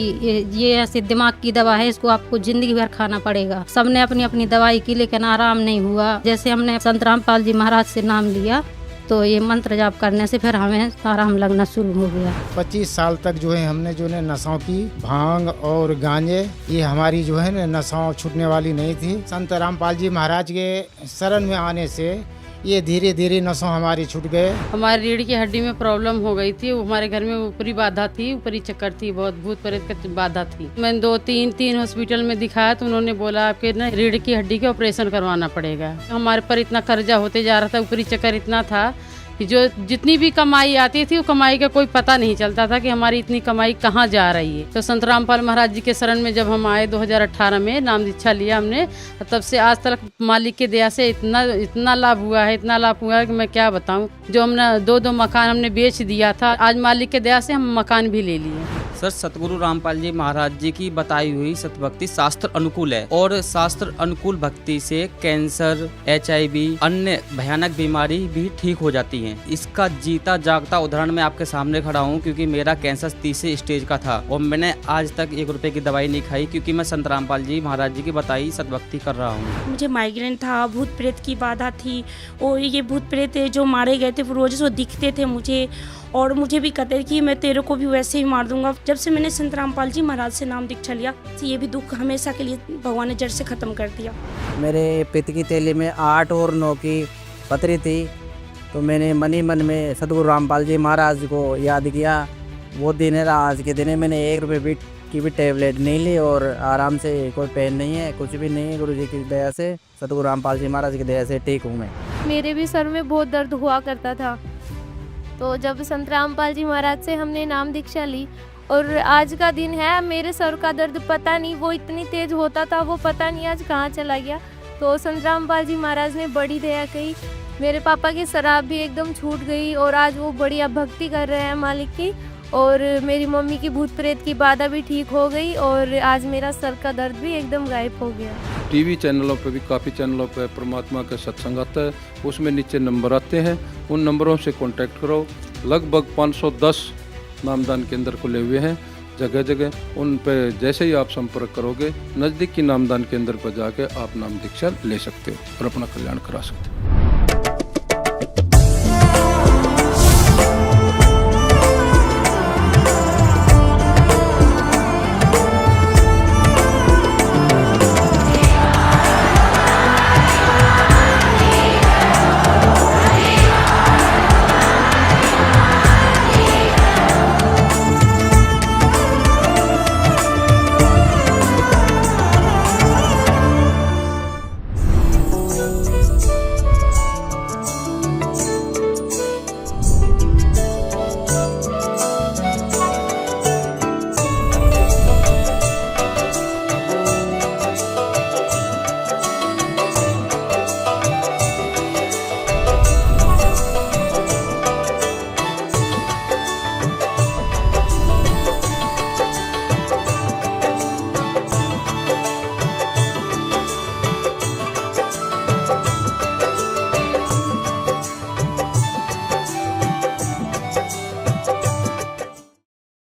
ये ऐसे दिमाग की दवा है, इसको आपको जिंदगी भर खाना पड़ेगा। सबने अपनी अपनी दवाई की लेकिन आराम नहीं हुआ। जैसे हमने संत रामपाल जी महाराज से नाम लिया तो ये मंत्र जाप करने से फिर हमें आराम लगना शुरू हो गया। 25 साल तक जो है हमने जो है नशों की, भांग और गांजे, ये हमारी जो है न नशों छूटने वाली नहीं थी। संत रामपाल जी महाराज के शरण में आने से ये धीरे धीरे नसों हमारी छूट गए। हमारी रीढ़ की हड्डी में प्रॉब्लम हो गई थी। हमारे घर में ऊपरी बाधा थी, ऊपरी चक्कर थी, बहुत भूत प्रेत की बाधा थी। मैंने 2-3 हॉस्पिटल में दिखाया तो उन्होंने बोला आपके ना रीढ़ की हड्डी का ऑपरेशन करवाना पड़ेगा। हमारे पर इतना कर्जा होते जा रहा था, ऊपरी चक्कर इतना था कि जो जितनी भी कमाई आती थी वो कमाई का कोई पता नहीं चलता था कि हमारी इतनी कमाई कहाँ जा रही है। तो संत रामपाल महाराज जी के शरण में जब हम आए 2018 में नाम दीक्षा लिया हमने, तब से आज तक मालिक के दया से इतना लाभ हुआ है, इतना लाभ हुआ है कि मैं क्या बताऊं। जो हमने 2 मकान हमने बेच दिया था, आज मालिक के दया से हम मकान भी ले लिए। सर, सतगुरु रामपाल जी महाराज जी की बताई हुई सतभक्ति शास्त्र अनुकूल है और शास्त्र अनुकूल भक्ति से कैंसर, HIV, अन्य भयानक बीमारी भी ठीक हो जाती है। इसका जीता जागता उदाहरण मैं आपके सामने खड़ा हूँ, क्योंकि मेरा कैंसर 30 स्टेज का था और मैंने आज तक 1 रुपए की दवाई नहीं खाई, क्योंकि मैं संत रामपाल जी महाराज जी की बताई सतभक्ति कर रहा हूँ। मुझे माइग्रेन था, भूत प्रेत की बाधा थी और ये भूत प्रेत जो मारे गए थे वो रोज वो दिखते थे मुझे और मुझे भी कहते थे कि मैं तेरे को भी वैसे ही मार दूंगा। जब से मैंने संत रामपाल जी महाराज से नाम दीक्षा लिया, ये भी दुख हमेशा के लिए भगवान ने जड़ से खत्म कर दिया। मेरे पित्त की थैली में 8 और 9 की पथरी थी, तो मैंने मन में सतगुरु रामपाल जी महाराज को याद किया। वो दिन है आज के दिन है, मैंने 1 रुपये की भी टेबलेट नहीं ली और आराम से, कोई पेन नहीं है, कुछ भी नहीं है। गुरु जी की दया से, सतगुरु रामपाल जी महाराज की दया से ठीक हूँ मैं। मेरे भी सर में बहुत दर्द हुआ करता था, तो जब संत रामपाल जी महाराज से हमने नाम दीक्षा ली और आज का दिन है, मेरे सर का दर्द पता नहीं वो इतनी तेज होता था, वो पता नहीं आज कहाँ चला गया। तो संत रामपाल जी महाराज ने बड़ी दया की, मेरे पापा की शराब भी एकदम छूट गई और आज वो बढ़िया भक्ति कर रहे हैं मालिक की। और मेरी मम्मी की भूत प्रेत की बाधा भी ठीक हो गई और आज मेरा सर का दर्द भी एकदम गायब हो गया। टीवी चैनलों पे भी, काफ़ी चैनलों पे परमात्मा का सत्संग आता है, उसमें नीचे नंबर आते हैं, उन नंबरों से कांटेक्ट करो। लगभग 510 नामदान केंद्र खुले हुए हैं जगह जगह। उन पे जैसे ही आप संपर्क करोगे, नज़दीक की नामदान केंद्र पर जाके आप नाम दीक्षा ले सकते हो और अपना कल्याण करा सकते हो।